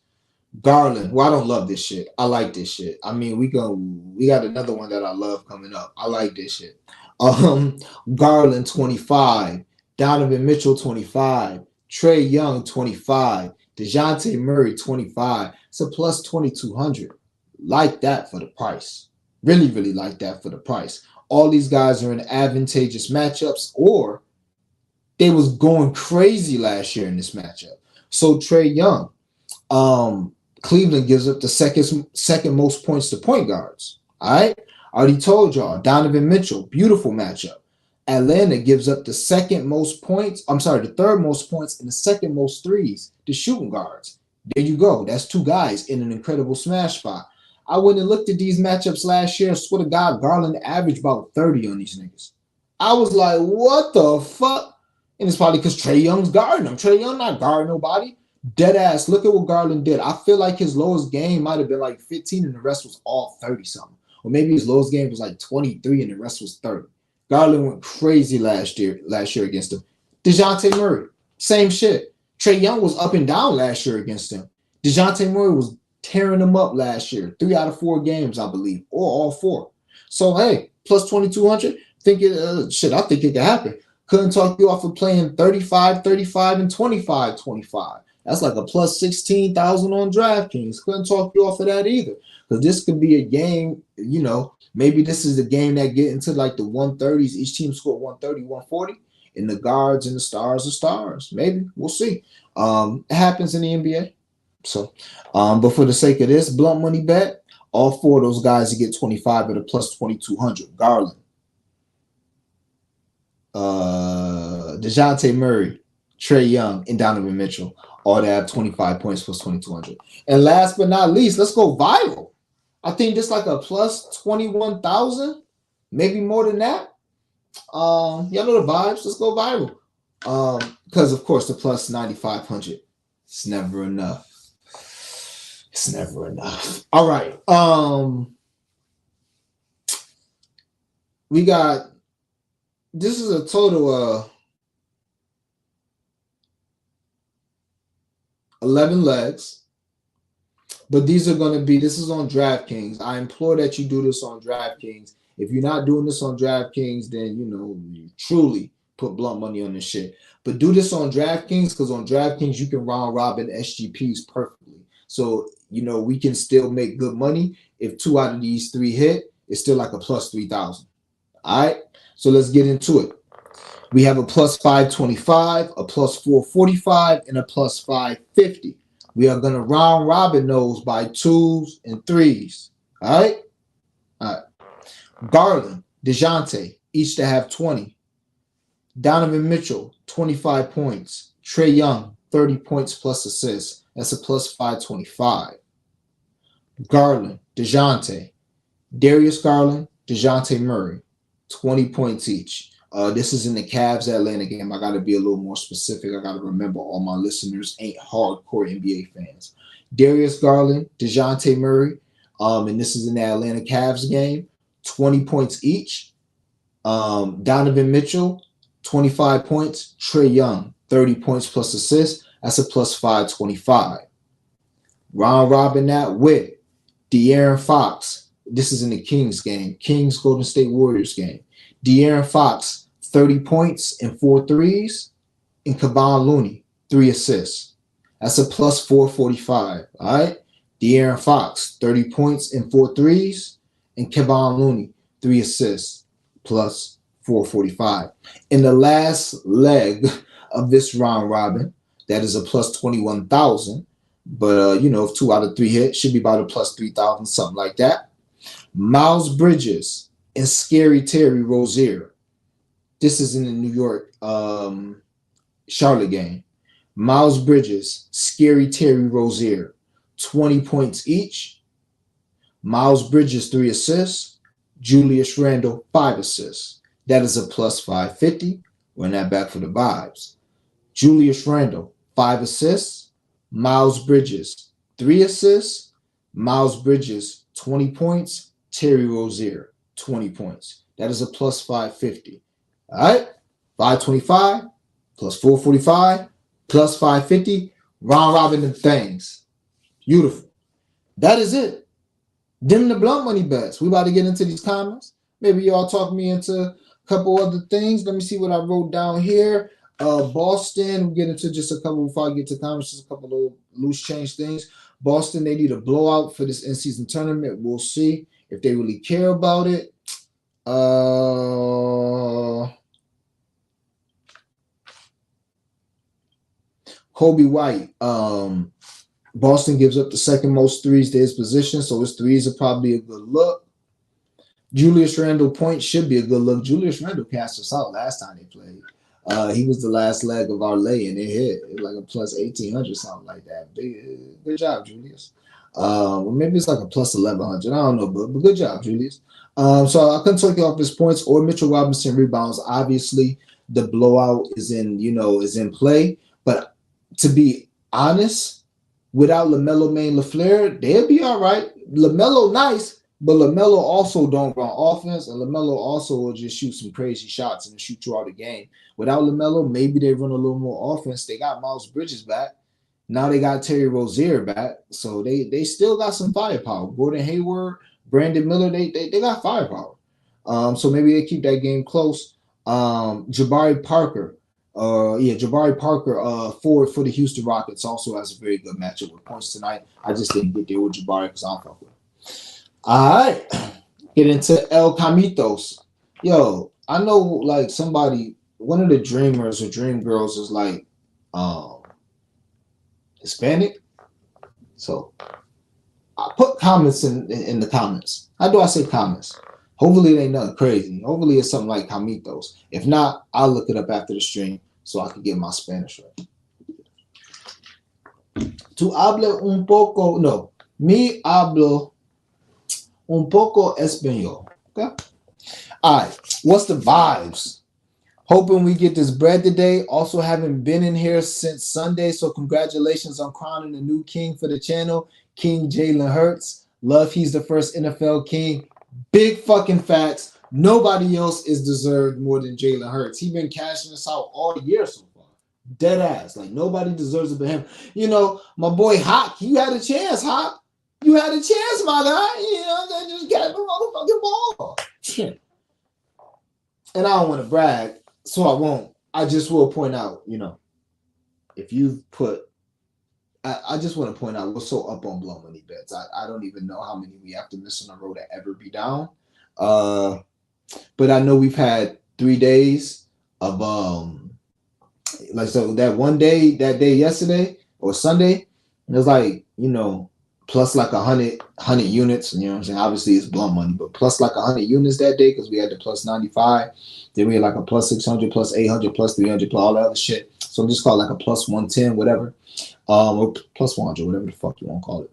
Speaker 1: Garland. Well, I don't love this shit. I like this shit. I mean, we got another one that I love coming up. I like this shit. Garland 25, Donovan Mitchell 25, Trae Young 25, DeJounte Murray 25. It's a plus 2,200. Like that for the price. Really, really like that for the price. All these guys are in advantageous matchups, or they was going crazy last year in this matchup. So Trae Young, Cleveland gives up the second most points to point guards. All right. I already told y'all. Donovan Mitchell, beautiful matchup. Atlanta gives up the third most points and the second most threes to shooting guards. There you go. That's 2 guys in an incredible smash spot. I went and looked at these matchups last year. I swear to God, Garland averaged about 30 on these niggas. I was like, what the fuck? And it's probably because Trae Young's guarding him. Trae Young not guarding nobody. Dead ass. Look at what Garland did. I feel like his lowest game might have been 15 and the rest was all 30 something. Or maybe his lowest game was 23 and the rest was 30. Garland went crazy last year against him. DeJounte Murray, same shit. Trae Young was up and down last year against him. DeJounte Murray was tearing him up last year. 3 out of 4 games, I believe, or all 4. So, hey, plus 2,200, I think it could happen. Couldn't talk you off of playing 35, and 25. That's like a plus 16,000 on DraftKings. Couldn't talk you off of that either. Because this could be a game, maybe this is the game that get into the 130s. Each team scored 130, 140. And the guards and the stars are stars. Maybe. We'll see. It happens in the NBA. So, but for the sake of this blunt money bet, all 4 of those guys to get 25 at a plus 2,200. Garland, DeJounte Murray, Trae Young, and Donovan Mitchell. All to have 25 points plus 2,200. And last but not least, let's go viral. I think this a plus 21,000, maybe more than that. Y'all know the vibes. Let's go viral. Because of course the plus 9,500. It's never enough. It's never enough. All right. we got, this is a total of 11 legs. But these are going to be, this is on DraftKings. I implore that you do this on DraftKings. If you're not doing this on DraftKings, then, you know, you truly put blunt money on this shit. But do this on DraftKings, because on DraftKings, you can round robin SGPs perfectly. So, you know, we can still make good money. If 2 out of these 3 hit, it's still like a plus 3,000. All right. So let's get into it. We have a plus 525, a plus 445, and a plus 550. We are going to round robin those by 2s and 3s. All right? All right. Garland, DeJounte, each to have 20. Donovan Mitchell, 25 points. Trae Young, 30 points plus assists. That's a plus 525. Garland, DeJounte, Darius Garland, DeJounte Murray, 20 points each. This is in the Cavs Atlanta game. I got to be a little more specific. I got to remember all my listeners ain't hardcore NBA fans. Darius Garland, DeJounte Murray, and this is in the Atlanta Cavs game, 20 points each. Donovan Mitchell, 25 points. Trae Young, 30 points plus assists. That's a plus 525. Round robin that with De'Aaron Fox. This is in the Kings game. Kings Golden State Warriors game. De'Aaron Fox, 30 points and 4 threes. And Kevon Looney, 3 assists. That's a plus 445. All right. De'Aaron Fox, 30 points and 4 threes. And Kevon Looney, 3 assists, plus 445. In the last leg of this round robin, that is a plus 21,000. But, you know, if 2 out of 3 hit, should be about a plus 3,000, something like that. Miles Bridges and Scary Terry Rozier. This is in the New York Charlotte game. Miles Bridges, Scary Terry Rozier, 20 points each. Miles Bridges, 3 assists. Julius Randle, 5 assists. That is a plus 550. Run that back for the vibes. Julius Randle, 5 assists. Miles Bridges, 3 assists. Miles Bridges, 20 points. Terry Rozier, 20 points. That is a plus 550. All right, 525 plus 445 plus 550. Round robin them things. Beautiful. That is it. Dim the blunt money bets. We about to get into these comments. Maybe y'all talk me into a couple other things. Let me see what I wrote down here. Boston, we'll get into just a couple before I get to comments, just a couple of loose change things. Boston, they need a blowout for this in-season tournament. We'll see if they really care about it. Kobe White. Boston gives up the second most threes to his position, so his threes are probably a good look. Julius Randle points should be a good look. Julius Randle cast us out last time they played. He was the last leg of our lay, and it hit. It was like a plus 1,800, something like that. Good job, Julius. Well, maybe it's like a plus 1,100. I don't know, but good job, Julius. So I couldn't take off his points or Mitchell Robinson rebounds. Obviously, the blowout is in play. But to be honest, without LaMelo, Maine, LaFleur, they'll be all right. LaMelo nice, but LaMelo also don't run offense, and LaMelo also will just shoot some crazy shots and shoot you out of the game. Without LaMelo, maybe they run a little more offense. They got Miles Bridges back. Now they got Terry Rozier back, so they still got some firepower. Gordon Hayward, Brandon Miller, they got firepower. So maybe they keep that game close. Jabari Parker, forward for the Houston Rockets, also has a very good matchup with points tonight. I just didn't get there with Jabari because I don't fuck with him. All right, get into El Camitos. Yo, I know like somebody, one of the dreamers or dream girls is like Hispanic. So I put comments in the comments. How do I say comments? Hopefully it ain't nothing crazy. Hopefully it's something like Camitos. If not, I'll look it up after the stream so I can get my Spanish right. Tu habla un poco, no, mi hablo un poco español. Okay? All right, what's the vibes? Hoping we get this bread today. Also haven't been in here since Sunday, so congratulations on crowning the new king for the channel, King Jalen Hurts. Love he's the first NFL king. Big fucking facts. Nobody else is deserved more than Jalen Hurts. He's been cashing us out all year so far. Dead ass. Like nobody deserves it but him. You know, my boy Hawk, you had a chance, Hawk. You had a chance, my guy. You know, they just got the motherfucking ball. And I don't want to brag, so I won't. I just will point out, you know, if you've put I just want to point out we're so up on blow money bets. I don't even know how many we have to miss on the road to ever be down. But I know we've had 3 days of like so that one day, that day yesterday or Sunday, it was like, you know, plus like 100 units. You know what I'm saying? Obviously it's blow money, but plus like 100 units that day because we had the plus 95. Then we had like a plus 600, plus 800, plus 300, plus all that other shit. So I'm just call it like a plus 110, whatever. Or plus 100, whatever the fuck you want to call it.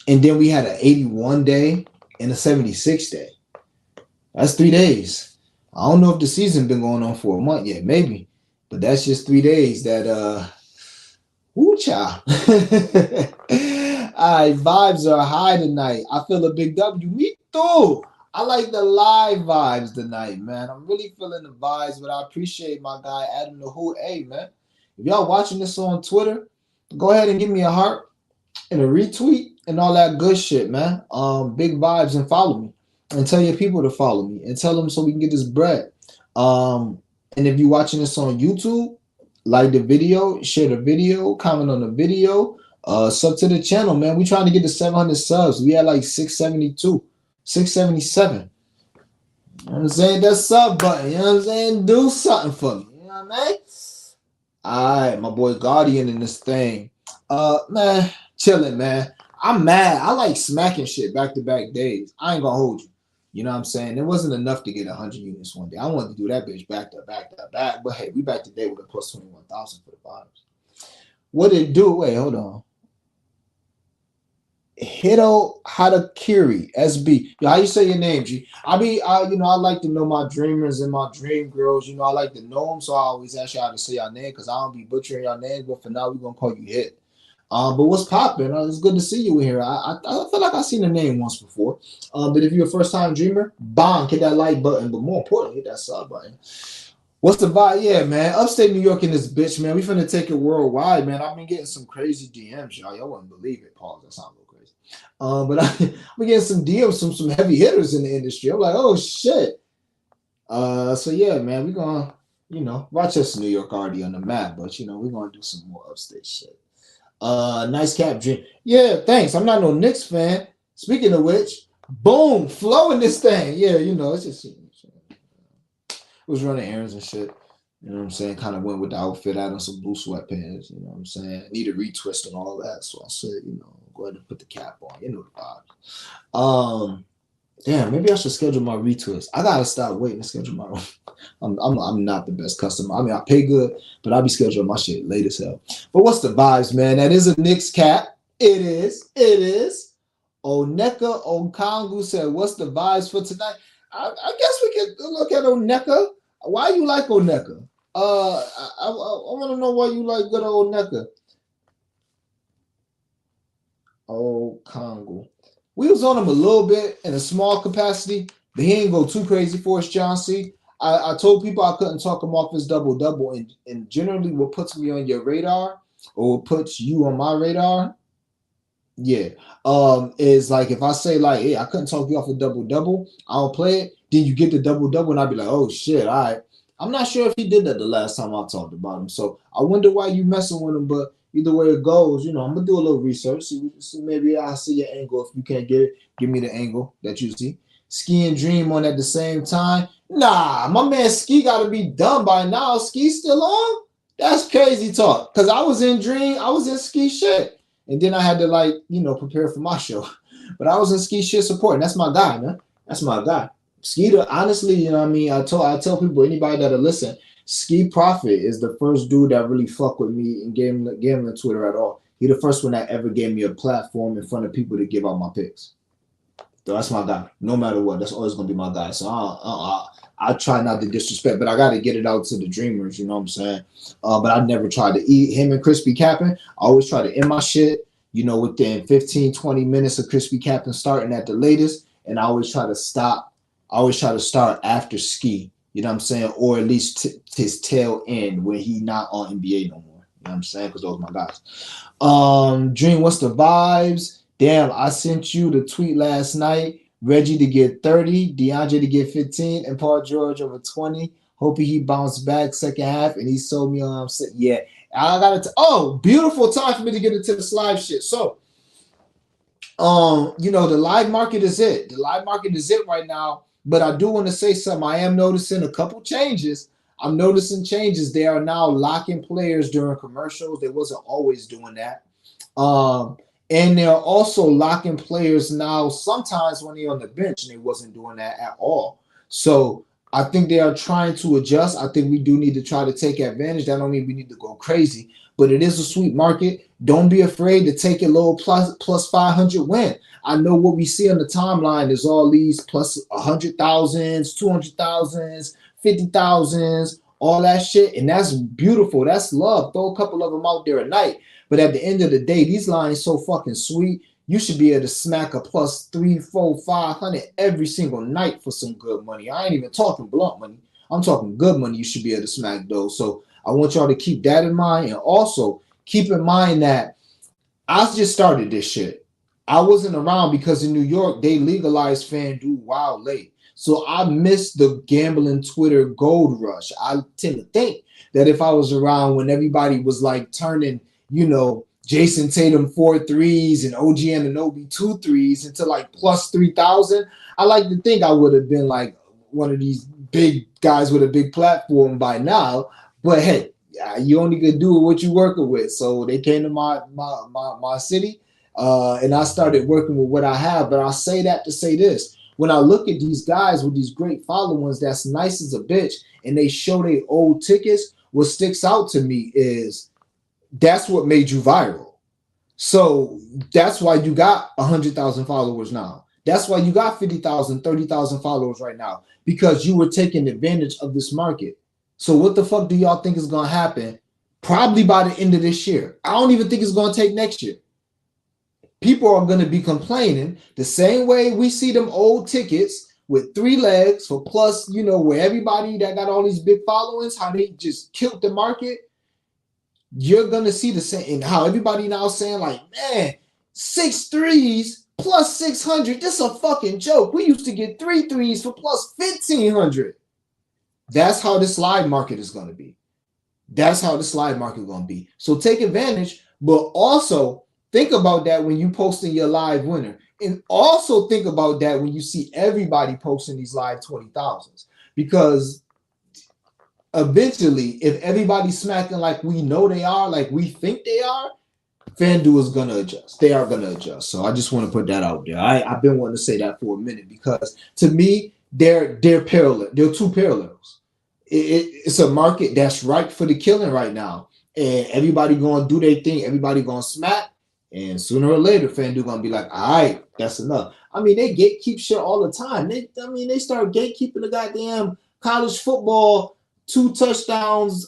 Speaker 1: And then we had an 81 day and a 76 day. That's 3 days. I don't know if the season been going on for a month yet, maybe, but that's just 3 days that woo child. All right, vibes are high tonight. I feel a big W. Me too. I like the live vibes tonight, man. I'm really feeling the vibes, but I appreciate my guy Adam the Who. Hey, man, if y'all watching this on Twitter, go ahead and give me a heart and a retweet and all that good shit, man. Big vibes, and follow me and tell your people to follow me and tell them so we can get this bread. And if you're watching this on YouTube, like the video, share the video, comment on the video, sub to the channel, man. We trying to get to 700 subs. We had like 672, 677. You know what I'm saying? That sub button, you know what I'm saying? Do something for me. You know what I mean? All right, my boy Guardian in this thing. Man, chilling, man. I'm mad. I like smacking shit back-to-back days. I ain't gonna hold you. You know what I'm saying? It wasn't enough to get 100 units one day. I wanted to do that bitch back-to-back. But hey, we back today with a plus 21,000 for the bottoms. What it do? Wait, hold on. Hito Hadakiri, SB. Yo, how you say your name, G? I like to know my dreamers and my dream girls. You know, I like to know them, so I always ask y'all to say your name because I don't be butchering your names. But for now, we're gonna call you Hit. But what's popping? It's good to see you in here. I feel like I've seen the name once before. But if you're a first time dreamer, bang, hit that like button. But more importantly, hit that sub button. What's the vibe? Yeah, man. Upstate New York in this bitch, man. We finna take it worldwide, man. I've been getting some crazy DMs, y'all. Y'all wouldn't believe it. Pause. That sounds a little crazy. But I'm getting some DMs from some heavy hitters in the industry. I'm like, oh shit. So yeah, man, we're gonna, Rochester, New York already on the map, but we're gonna do some more upstate shit. Nice cap dream. Yeah, thanks. I'm not no Knicks fan. Speaking of which, boom, flow in this thing. Yeah, it's just was running errands and shit. You know what I'm saying? Kind of went with the outfit out on some blue sweatpants. You know what I'm saying? Need a retwist and all that. So I said, go ahead and put the cap on. You know the vibes. Damn, maybe I should schedule my retwist. I gotta stop waiting to schedule my own. I'm not the best customer. I mean, I pay good, but I be scheduling my shit late as hell. But what's the vibes, man? That is a Knicks cap. It is. Oneka Okongu said, what's the vibes for tonight? I guess we could look at Oneka. Why you like Oneka? I want to know why you like good old Oneka. Okongu. We was on him a little bit in a small capacity, but he ain't go too crazy for us, John C. I told people I couldn't talk him off his double-double, and generally what puts me on your radar or what puts you on my radar, is like if I say like, hey, I couldn't talk you off a double-double, I don't play it, then you get the double-double and I'd be like, oh shit, all right. I'm not sure if he did that the last time I talked about him, so I wonder why you messing with him, but either way it goes, I'm gonna do a little research. See maybe I'll see your angle. If you can't get it, give me the angle that you see. Ski and Dream on at the same time. Nah, my man Ski gotta be done by now. Ski still on? That's crazy talk. Cause I was in Dream, I was in Ski shit. And then I had to prepare for my show. But I was in Ski shit supporting. That's my guy, man. That's my guy. Ski, honestly, you know what I mean? I tell people, anybody that'll listen, Ski Prophet is the first dude that really fucked with me in gambling Twitter at all. He the first one that ever gave me a platform in front of people to give out my picks. So that's my guy. No matter what, that's always gonna be my guy. So I try not to disrespect, but I got to get it out to the dreamers. You know what I'm saying? But I never tried to eat him and Crispy Capping. I always try to end my shit, within 15, 20 minutes of Crispy Capping starting at the latest. And I always try to stop I always try to start after Ski. You know what I'm saying? Or at least his tail end when he not on NBA no more. You know what I'm saying? Because those are my guys. Dream, what's the vibes? Damn, I sent you the tweet last night. Reggie to get 30, DeAndre to get 15, and Paul George over 20. Hoping he bounced back second half, and he sold me on. Yeah, I got it. Oh, beautiful time for me to get into the live shit. So, the live market is it. The live market is it right now. But I do want to say something. I am noticing a couple changes. I'm noticing changes. They are now locking players during commercials. They wasn't always doing that. And they're also locking players now sometimes when they're on the bench, and they wasn't doing that at all. So I think they are trying to adjust. I think we do need to try to take advantage. That don't mean we need to go crazy, but it is a sweet market. Don't be afraid to take a little plus 500 win. I know what we see on the timeline is all these plus 100,000s, 200,000s, 50,000s, all that shit, and that's beautiful. That's love. Throw a couple of them out there at night. But at the end of the day, these lines so fucking sweet. You should be able to smack a plus 3, 4, 500 every single night for some good money. I ain't even talking blunt money. I'm talking good money. You should be able to smack those. So I want y'all to keep that in mind, and also keep in mind that I just started this shit. I wasn't around because in New York they legalized FanDuel wild late. So I missed the gambling Twitter gold rush. I tend to think that if I was around when everybody was like turning, Jason Tatum 4 threes and OG Anunoby 2 threes into like plus 3,000, I like to think I would have been like one of these big guys with a big platform by now. But hey, you only could do what you're working with. So they came to my city, and I started working with what I have. But I say that to say this. When I look at these guys with these great followings that's nice as a bitch, and they show their old tickets, what sticks out to me is that's what made you viral. So that's why you got 100,000 followers now. That's why you got 50,000, 30,000 followers right now, because you were taking advantage of this market. So what the fuck do y'all think is going to happen? Probably by the end of this year. I don't even think it's going to take next year. People are going to be complaining the same way we see them old tickets with 3 legs for plus, where everybody that got all these big followings, how they just killed the market. You're going to see the same, and how everybody now saying like, man, 6 threes plus 600. This is a fucking joke. We used to get 3 threes for plus 1,500. That's how this live market is going to be. That's how this live market is going to be. So take advantage, but also think about that when you posting your live winner. And also think about that when you see everybody posting these live 20,000s. Because eventually, if everybody's smacking like we know they are, like we think they are, FanDuel is going to adjust. They are going to adjust. So I just want to put that out there. I've been wanting to say that for a minute because to me, they're parallel. They're two parallels. It's a market that's ripe for the killing right now. And everybody going to do their thing. Everybody going to smack. And sooner or later, FanDuel going to be like, all right, that's enough. I mean, they gatekeep shit all the time. They start gatekeeping the goddamn college football 2 touchdowns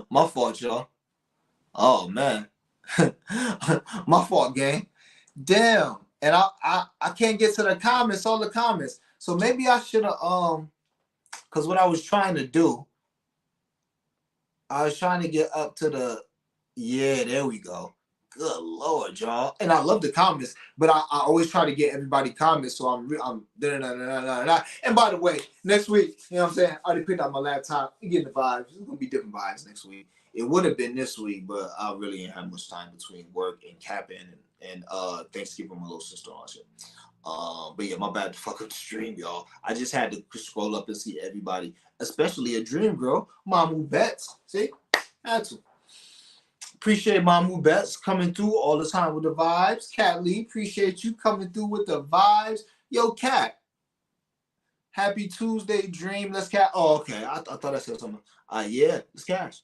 Speaker 1: my fault, y'all. Oh man. My fault, gang. Damn. And I can't get to the comments, all the comments. So maybe I should have because what I was trying to do, I was trying to get up to the there we go. Good Lord, y'all. And I love the comments, but I always try to get everybody comments. So I'm And by the way, next week, you know what I'm saying? I already picked out my laptop. You're getting the vibes. It's gonna be different vibes next week. It would have been this week, but I really didn't have much time between work and capping and Thanksgiving with my little sister on shit. But yeah, my bad to fuck up the stream, y'all. I just had to scroll up and see everybody, especially a dream girl, Mamu Betts. See? Had to. Appreciate Mamu Betts coming through all the time with the vibes. Cat Lee, appreciate you coming through with the vibes. Yo, Cat. Happy Tuesday, Dream. Let's catch. Oh, okay. I thought I said something. Yeah, let's catch.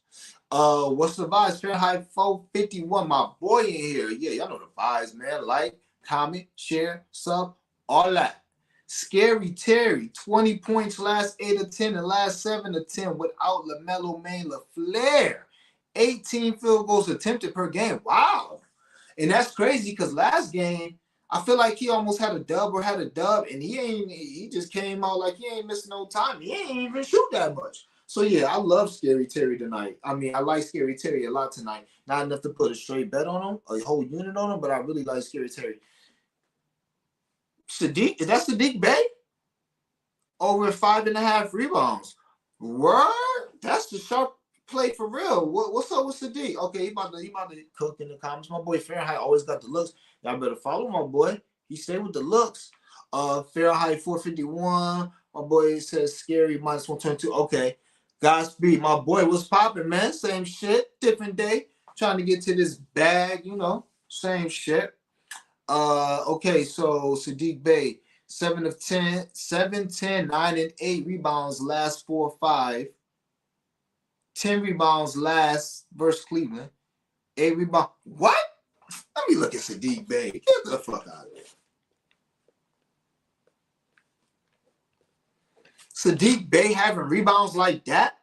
Speaker 1: What's the vibes? Fahrenheit 451. My boy in here. Yeah, y'all know the vibes, man. Like, comment, share, sub, all that. Scary Terry, 20 points last 8 of 10 and last 7 of 10 without LaMelo May LaFleur. 18 field goals attempted per game. Wow. And that's crazy because last game, I feel like he almost had a dub, and he just came out like he ain't missing no time. He ain't even shoot that much. So yeah, I love Scary Terry tonight. I mean, I like Scary Terry a lot tonight. Not enough to put a straight bet on him, a whole unit on him, but I really like Scary Terry. Sadiq, is that Sadiq Bey? Over 5.5 rebounds. Word? That's the sharp play for real. What's up with Sadiq? Okay, he about to cook in the comments. My boy Fahrenheit always got the looks. Y'all better follow my boy. He stay with the looks. Fahrenheit 451. My boy says scary minus 122. Okay. Godspeed. My boy, what's popping, man? Same shit. Different day. Trying to get to this bag, Same shit. Okay, so Sadiq Bey, 7 of 10, 7, 10, 9, and 8 rebounds last 4 5. 10 rebounds last versus Cleveland. 8 rebounds. What? Let me look at Sadiq Bey. Get the fuck out of here. Sadiq Bey having rebounds like that?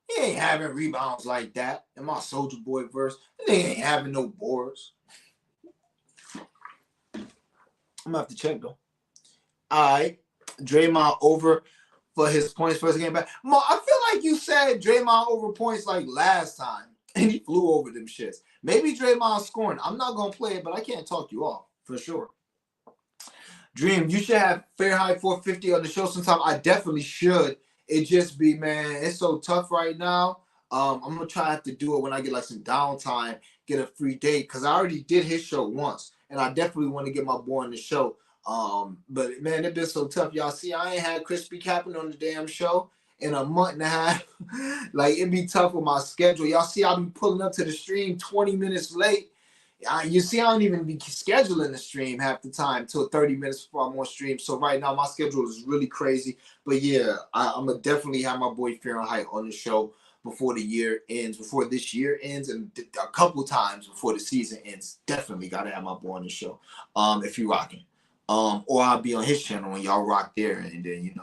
Speaker 1: He ain't having rebounds like that. In my Soldier Boy verse, they ain't having no boards. I'm gonna have to check though. All right, Draymond over for his points first game back. I feel like you said Draymond over points like last time, and he flew over them shits. Maybe Draymond scoring. I'm not gonna play it, but I can't talk you off for sure. Dream, you should have Fahrenheit 450 on the show sometime. I definitely should. It just be, man, it's so tough right now. I'm gonna try to do it when I get like some downtime, get a free date, because I already did his show once, and I definitely want to get my boy on the show. But man, it's been so tough. Y'all see, I ain't had Crispy Capping on the damn show in a month and a half. Like, it'd be tough with my schedule. Y'all see, I'll be pulling up to the stream 20 minutes late. You see, I don't even be scheduling the stream half the time till 30 minutes before I'm on stream. So right now, my schedule is really crazy. But yeah, I'm going to definitely have my boy Fahrenheit on the show before the year ends, before this year ends, and a couple times before the season ends. Definitely got to have my boy on the show if you're rocking. Or I'll be on his channel and y'all rock there. And then,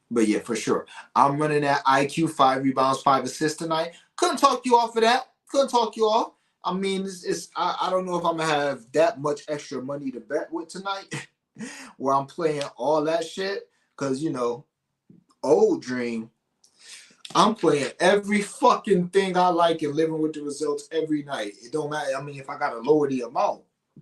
Speaker 1: but yeah, for sure. I'm running that IQ 5 rebounds, 5 assists tonight. Couldn't talk you off of that. Couldn't talk you off. I mean, I don't know if I'm going to have that much extra money to bet with tonight where I'm playing all that shit. Because, old Dream, I'm playing every fucking thing I like and living with the results every night. It don't matter. I mean, if I got to lower the amount,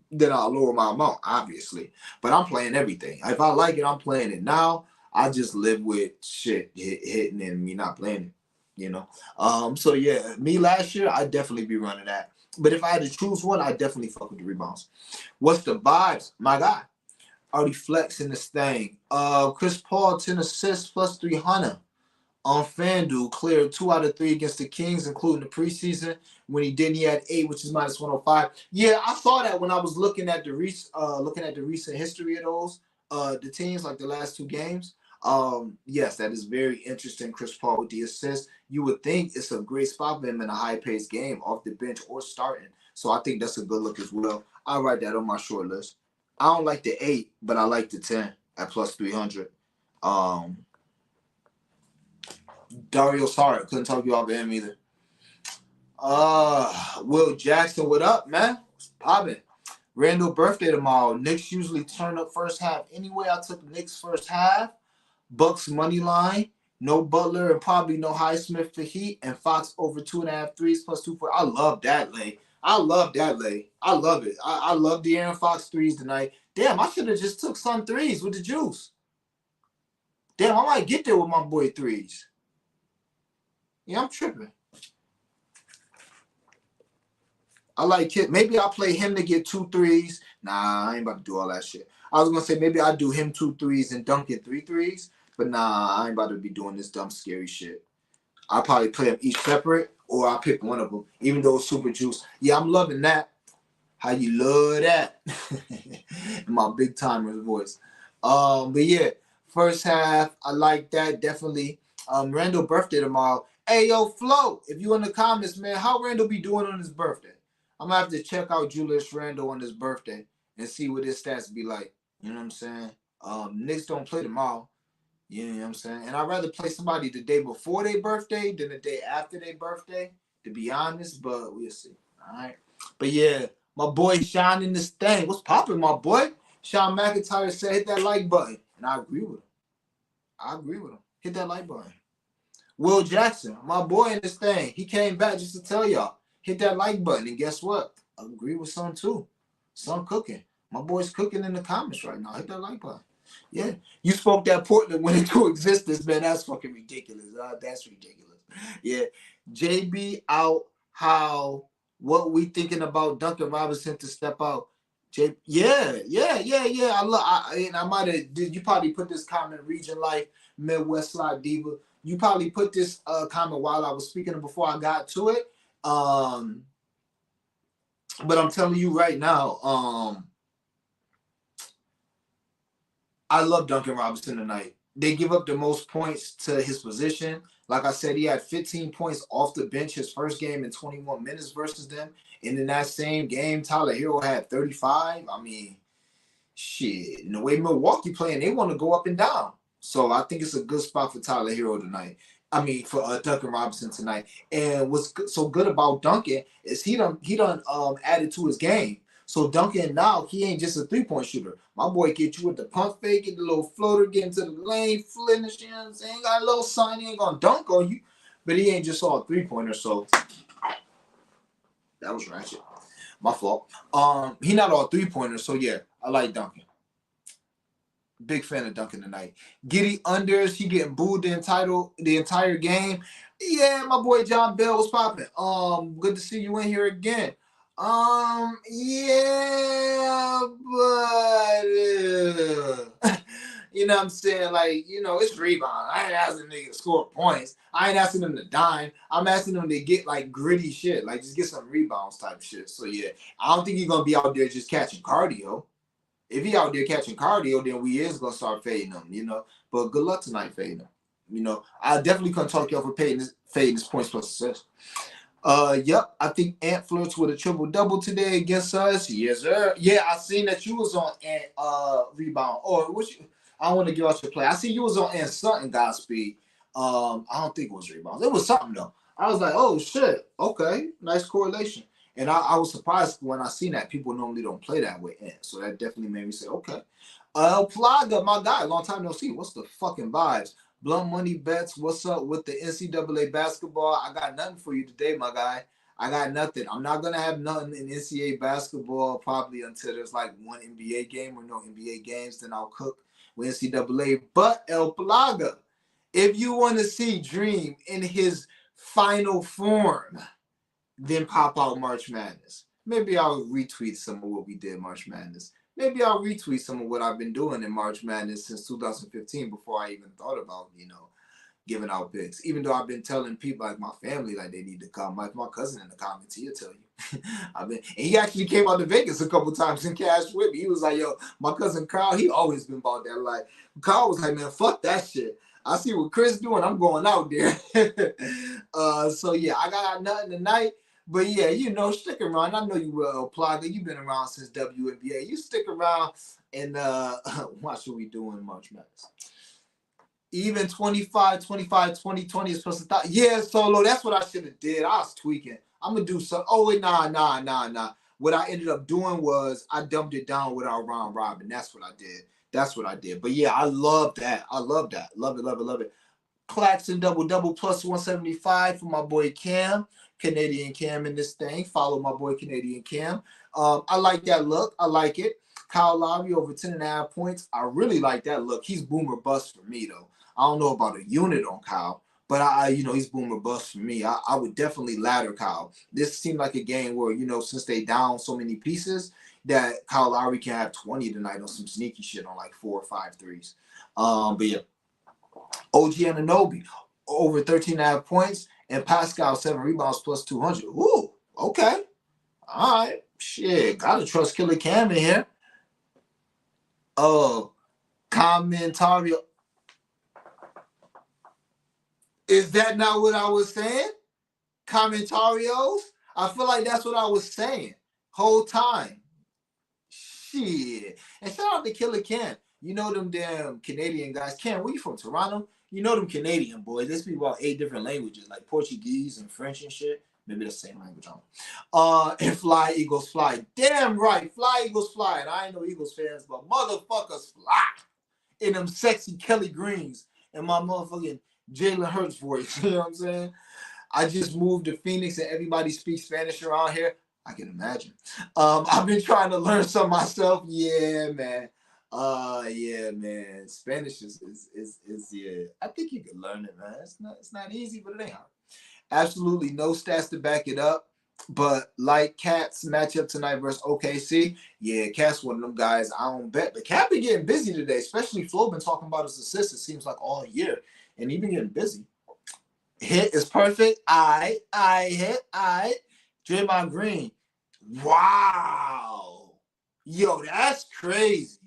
Speaker 1: then I'll lower my amount, obviously. But I'm playing everything. If I like it, I'm playing it now. I just live with shit hitting and me not playing it, So yeah, me last year, I'd definitely be running that. But if I had to choose one, I'd definitely fuck with the rebounds. What's the vibes? My guy. Already flexing this thing. Chris Paul, 10 assists plus 300 on FanDuel. Cleared 2 out of 3 against the Kings, including the preseason. When he didn't, he had 8, which is minus 105. Yeah, I saw that when I was looking at the recent history of those the teams, like the last 2 games. Yes, that is very interesting. Chris Paul with the assist. You would think it's a great spot for him in a high-paced game off the bench or starting. So I think that's a good look as well. I'll write that on my short list. I don't like the 8, but I like the 10 at plus 300. Dario Saric, couldn't talk you off of him either. Will Jackson, what up, man? What's poppin'? Randall birthday tomorrow. Knicks usually turn up first half anyway. I took Knicks first half. Bucks money line. No Butler and probably no Highsmith for Heat. And Fox over 2.5 threes plus 2 4. I love that lay. I love it. I love the Aaron Fox threes tonight. Damn, I should have just took some threes with the juice. Damn, I might get there with my boy threes. Yeah, I'm tripping. I like it. Maybe I'll play him to get 2 threes. Nah, I ain't about to do all that shit. I was going to say maybe I'll do him 2 threes and Duncan 3 threes. But nah, I ain't about to be doing this dumb, scary shit. I'll probably play them each separate or I'll pick one of them, even though it's super juice. Yeah, I'm loving that. How you love that? In my big timer's voice. But yeah, first half, I like that, definitely. Randall birthday tomorrow. Hey, yo, Flo, if you in the comments, man, how Randall be doing on his birthday? I'm going to have to check out Julius Randle on his birthday and see what his stats be like. You know what I'm saying? Knicks don't play tomorrow. You know what I'm saying? And I'd rather play somebody the day before their birthday than the day after their birthday, to be honest, but we'll see. All right. But yeah, my boy Sean in this thing. What's popping, my boy? Sean McIntyre said hit that like button. And I agree with him. I agree with him. Hit that like button. Will Jackson, my boy in this thing, he came back just to tell y'all, hit that like button. And guess what? I agree with Son too. Son cooking. My boy's cooking in the comments right now. Hit that like button. Yeah. You spoke that Portland went into existence, man. That's fucking ridiculous. That's ridiculous. Yeah. JB out. How? What we thinking about Duncan Robinson to step out? Yeah. I might have. You probably put this comment region life Midwest Slide Diva. You probably put this comment while I was speaking before I got to it. But I'm telling you right now, I love Duncan Robinson tonight. They give up the most points to his position. Like I said, he had 15 points off the bench his first game in 21 minutes versus them. And in that same game, Tyler Hero had 35. I mean, shit. In the way Milwaukee playing, they want to go up and down. So I think it's a good spot for Tyler Hero tonight. I mean, for Duncan Robinson tonight. And what's so good about Duncan is he done added to his game. So Duncan now he ain't just a 3-point shooter. My boy get you with the pump fake, get the little floater, get into the lane, finish. You know what I'm saying? Got a little sign, he ain't gonna dunk on you, but he ain't just all 3-pointer. So that was ratchet. My fault. He not all 3-pointers. So yeah, I like Duncan. Big fan of Duncan tonight. Giddy unders, he getting booed the entire game. Yeah, my boy John Bell was popping. Good to see you in here again. Yeah, but you know what I'm saying? Like, it's rebound. I ain't asking niggas to score points. I ain't asking them to dime. I'm asking them to get like gritty shit, like just get some rebounds type shit. So yeah, I don't think he's gonna be out there just catching cardio. If he out there catching cardio, then we is gonna start fading him, But good luck tonight fading him. I definitely couldn't talk you off for fading his points plus assists. Yep, I think Ant flirts with a triple double today against us. Yes, sir. Yeah, I seen that you was on Ant rebound. Or I don't want to give out your play. I see you was on Ant Sutton Godspeed. I don't think it was rebounds. It was something though. I was like, oh shit, okay, nice correlation. And I was surprised when I seen that. People normally don't play that with Ant, so that definitely made me say, okay. Plaga, my guy, long time no see. What's the fucking vibes? Blunt Money Bets, what's up with the NCAA basketball? I got nothing for you today, my guy. I got nothing. I'm not gonna have nothing in NCAA basketball probably until there's like one NBA game or no NBA games. Then I'll cook with NCAA. But El Plaga, if you want to see Dream in his final form, then pop out March Madness. Maybe I'll retweet some of what we did March Madness. Maybe I'll retweet some of what I've been doing in March Madness since 2015 before I even thought about, giving out picks. Even though I've been telling people like my family like they need to come. Like my cousin in the comments, he'll tell you. And he actually came out to Vegas a couple times in cash with me. He was like, yo, my cousin Carl, he always been about that. Like Carl was like, man, fuck that shit. I see what Chris doing. I'm going out there. So yeah, I got nothing tonight. But yeah, stick around. I know you will, Plaga. You've been around since WNBA. You stick around and what should we do in March Madness? Even 25, 25, 20, 20 is supposed to stop. Yeah, Solo, that's what I should have did. I was tweaking. I'm going to do some. Oh, wait, nah. What I ended up doing was I dumped it down without round robin. That's what I did. But yeah, I love that. Love it, love it. Claxton double plus 175 for my boy Cam. Canadian Cam in this thing. Follow my boy Canadian Cam. I like that look. I like it. Kyle Lowry over 10.5 points. I really like that look. He's boomer bust for me, though. I don't know about a unit on Kyle, but he's boomer bust for me. I would definitely ladder Kyle. This seemed like a game where, since they down so many pieces, that Kyle Lowry can have 20 tonight on some sneaky shit on like 4 or 5 threes. But yeah. OG Anunoby over 13.5 points, and Pascal 7 rebounds plus 200. Ooh, okay. All right. Shit, gotta trust Killer Cam in here. Comentario. Is that not what I was saying? Commentarios? I feel like that's what I was saying whole time. Shit. And shout out to Killer Cam. You know them damn Canadian guys. Cam, where you from? Toronto? You know them Canadian boys. They speak about 8 different languages, like Portuguese and French and shit. Maybe the same language. And Fly Eagles Fly. Damn right, Fly Eagles Fly. And I ain't no Eagles fans, but motherfuckers fly in them sexy Kelly Greens and my motherfucking Jalen Hurts voice. You know what I'm saying? I just moved to Phoenix and everybody speaks Spanish around here. I can imagine. I've been trying to learn some myself. Yeah, man. Yeah, man. Spanish is yeah. I think you can learn it, man. It's not easy, but it ain't hard. Absolutely no stats to back it up. But like Cat's matchup tonight versus OKC, yeah, Cat's one of them guys I don't bet. But Cat been getting busy today, especially Flo been talking about his assists, it seems like all year. And he been getting busy. Hit is perfect. I hit. Draymond Green. Wow. Yo, that's crazy.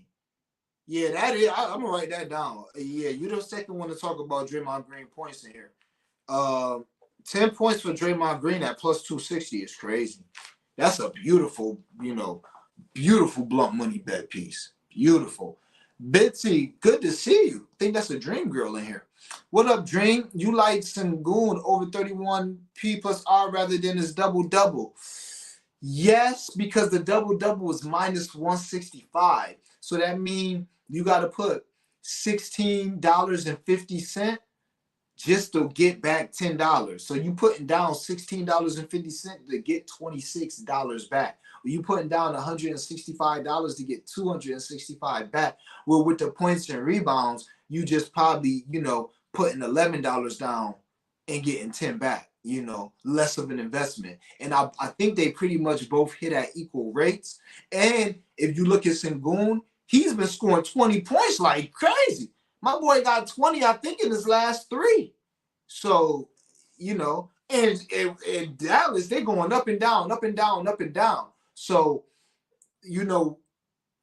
Speaker 1: Yeah, that is. I'm gonna write that down. Yeah, you're the second one to talk about Draymond Green points in here. 10 points for Draymond Green at plus 260 is crazy. That's a beautiful, beautiful blunt money bet piece. Beautiful. Bitsy, good to see you. I think that's a Dream Girl in here. What up, Dream? You like Sengun over 31P plus R rather than his double-double? Yes, because the double-double was minus 165. So that means you got to put $16.50 just to get back $10. So you putting down $16.50 to get $26 back. Or you putting down $165 to get $265 back. Well, with the points and rebounds, you just probably, putting $11 down and getting 10 back, less of an investment. And I think they pretty much both hit at equal rates. And if you look at Sengun, he's been scoring 20 points like crazy. My boy got 20, I think, in his last 3. So, and Dallas, they're going up and down, up and down, up and down. So,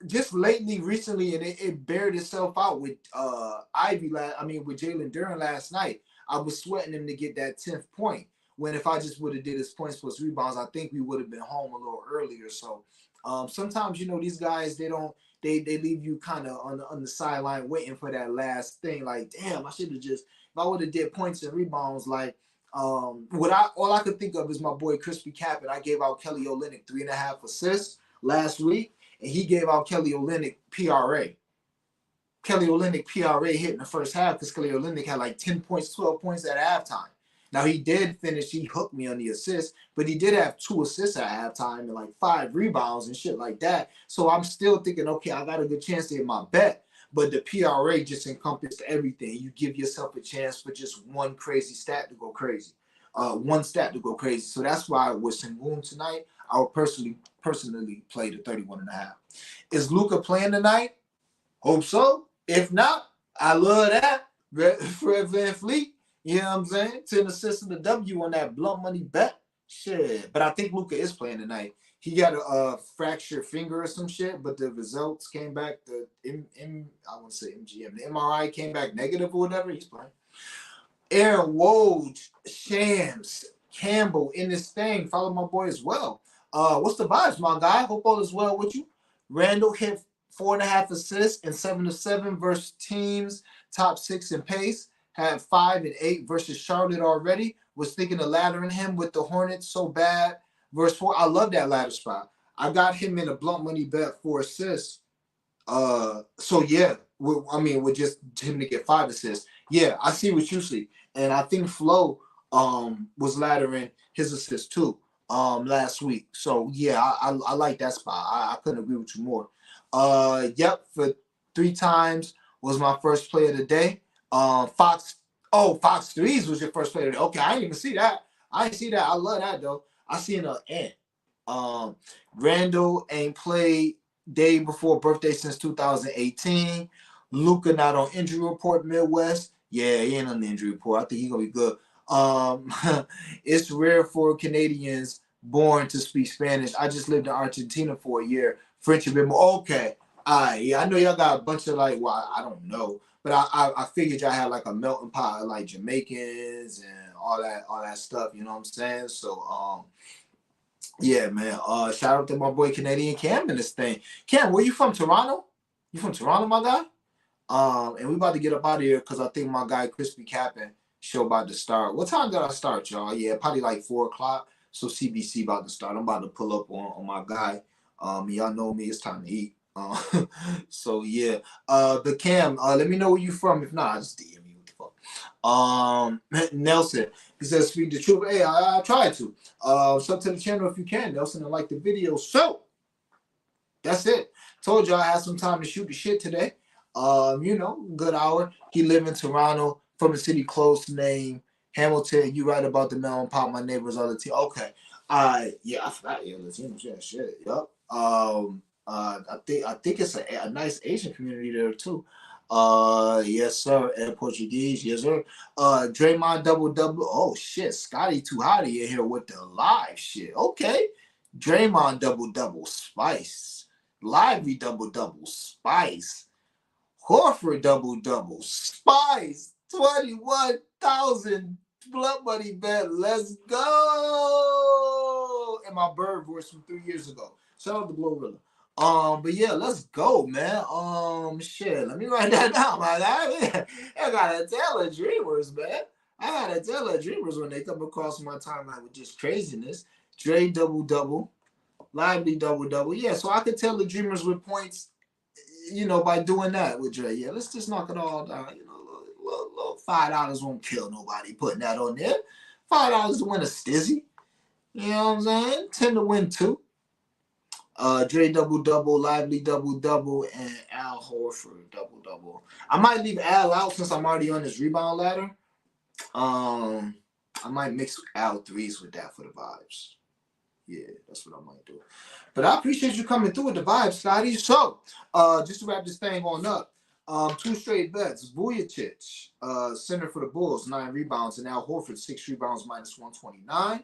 Speaker 1: just recently, and it bared itself out with with Jalen Duren last night. I was sweating him to get that 10th point. When if I just would have did his points plus rebounds, I think we would have been home a little earlier. So sometimes these guys they leave you kind of on the sideline waiting for that last thing. Like, damn, I should have just if I would have did points and rebounds. Like all I could think of is my boy Crispy Capit. I gave out Kelly Olynyk 3.5 assists last week. And he gave out Kelly Olynyk PRA. Kelly Olynyk PRA hit in the first half because Kelly Olynyk had like 10 points, 12 points at halftime. Now, he did finish. He hooked me on the assist, but he did have 2 assists at halftime and like 5 rebounds and shit like that. So I'm still thinking, okay, I got a good chance to hit my bet. But the PRA just encompassed everything. You give yourself a chance for just one crazy stat to go crazy. One stat to go crazy. So that's why with Sengun tonight, I would personally play the 31.5. Is Luka playing tonight? Hope so. If not, I love that. Fred VanVleet, you know what I'm saying? 10 assists and the W on that blunt money bet. Shit. But I think Luka is playing tonight. He got a fractured finger or some shit, but the results came back. I want to say MGM. The MRI came back negative or whatever. He's playing. Aaron Woj, Shams, Campbell in this thing. Follow my boy as well. What's the vibes, my guy? Hope all is well with you. Randall hit 4.5 assists and 7 of 7 versus teams top 6 in pace. Had 5 and 8 versus Charlotte already. Was thinking of laddering him with the Hornets so bad. Verse 4. I love that ladder spot. I got him in a blunt money bet for assists. So yeah, with just him to get 5 assists. Yeah, I see what you see. And I think Flo was laddering his assist too last week. So yeah, I like that spot. I couldn't agree with you more. Yep, for 3 times was my first play of the day. Fox 3s was your first play of the day. Okay, I didn't even see that. I didn't see that. I love that though. I seen an ant. Randall ain't played day before birthday since 2018. Luka not on injury report Midwest. Yeah, he ain't on the injury report. I think he's gonna be good. It's rare for Canadians born to speak Spanish. I just lived in Argentina for a year. French a bit more. Okay. Yeah, I know y'all got a bunch of I don't know. But I figured y'all had like a melting pot of like Jamaicans and all that stuff, you know what I'm saying? So yeah, man. Shout out to my boy Canadian Cam in this thing. Cam, where you from? Toronto? You from Toronto, my guy? And we about to get up out of here because I think my guy Crispy Capping show about to start. What time did I start, y'all? Yeah, probably like 4 o'clock. So CBC about to start. I'm about to pull up on my guy. Y'all know me. It's time to eat. So yeah. The Cam. Let me know where you from. If not, I just DM you. What the fuck? Nelson. He says, "Speak the truth." Hey, I tried to. Sub to the channel if you can, Nelson, and like the video. So that's it. Told y'all I had some time to shoot the shit today. Good hour. He live in Toronto from a city close named Hamilton. You right about the melon pop. My neighbors are Latino. Okay. Yeah, I forgot. Yeah, Latino. Yeah, shit. Yup. I think it's a nice Asian community there too. Yes, sir. And Portuguese, yes, sir. Draymond double double. Oh shit, Scotty too hotty in here with the live shit. Okay. Draymond double double spice. Lively double double spice. Horford double double spice. 21,000 blood money bet. Let's go. And my bird voice from 3 years ago. Shout out to Glorilla. But yeah, let's go, man. Shit. Let me write that down, my guy. I gotta tell the dreamers, man. I gotta tell the dreamers when they come across my timeline with just craziness. Dre double double. Lively double double. Yeah, so I could tell the dreamers with points, by doing that with Dre. Yeah, let's just knock it all down. Little $5 won't kill nobody putting that on there. $5 to win a stizzy. You know what I'm saying? 10 to win two. Dre double double, Lively double double, and Al Horford double double. I might leave Al out since I'm already on this rebound ladder. I might mix Al threes with that for the vibes. Yeah, that's what I might do. But I appreciate you coming through with the vibes, Scotty. So, just to wrap this thing on up, two straight bets. Vujacic, center for the Bulls, 9 rebounds, and Al Horford, 6 rebounds, minus 129.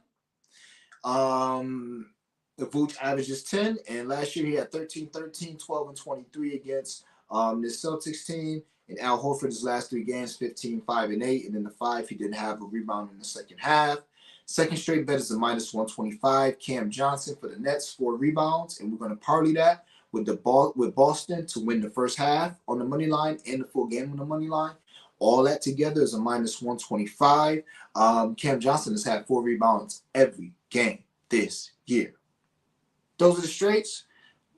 Speaker 1: The Vooch averages 10, and last year he had 13, 13, 12, and 23 against this Celtics team. And Al Horford, his last 3 games, 15, 5, and 8. And in the 5, he didn't have a rebound in the second half. Second straight bet is a minus 125. Cam Johnson for the Nets, 4 rebounds. And we're going to parlay that with Boston to win the first half on the money line and the full game on the money line. All that together is a minus 125. Cam Johnson has had 4 rebounds every game this year. Those are the straights.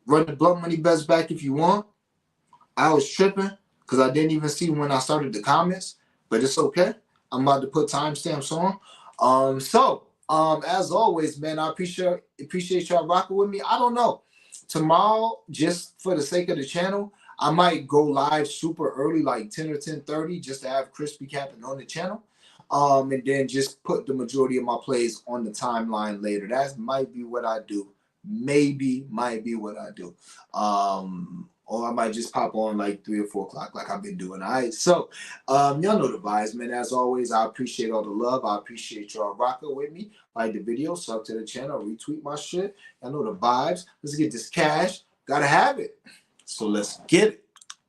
Speaker 1: Run the blunt money bets back if you want. I was tripping because I didn't even see when I started the comments, but it's okay. I'm about to put timestamps on. As always, man, I appreciate y'all rocking with me. I don't know. Tomorrow, just for the sake of the channel, I might go live super early, like 10 or 10:30, just to have Crispy Captain on the channel. And then just put the majority of my plays on the timeline later. That might be what I do. Maybe might be what I do. Or I might just pop on like 3 or 4 o'clock like I've been doing. All right. So y'all know the vibes, man. As always, I appreciate all the love. I appreciate y'all rocking with me. Like the video, sub to the channel, retweet my shit. Y'all know the vibes. Let's get this cash. Gotta have it. So let's get it.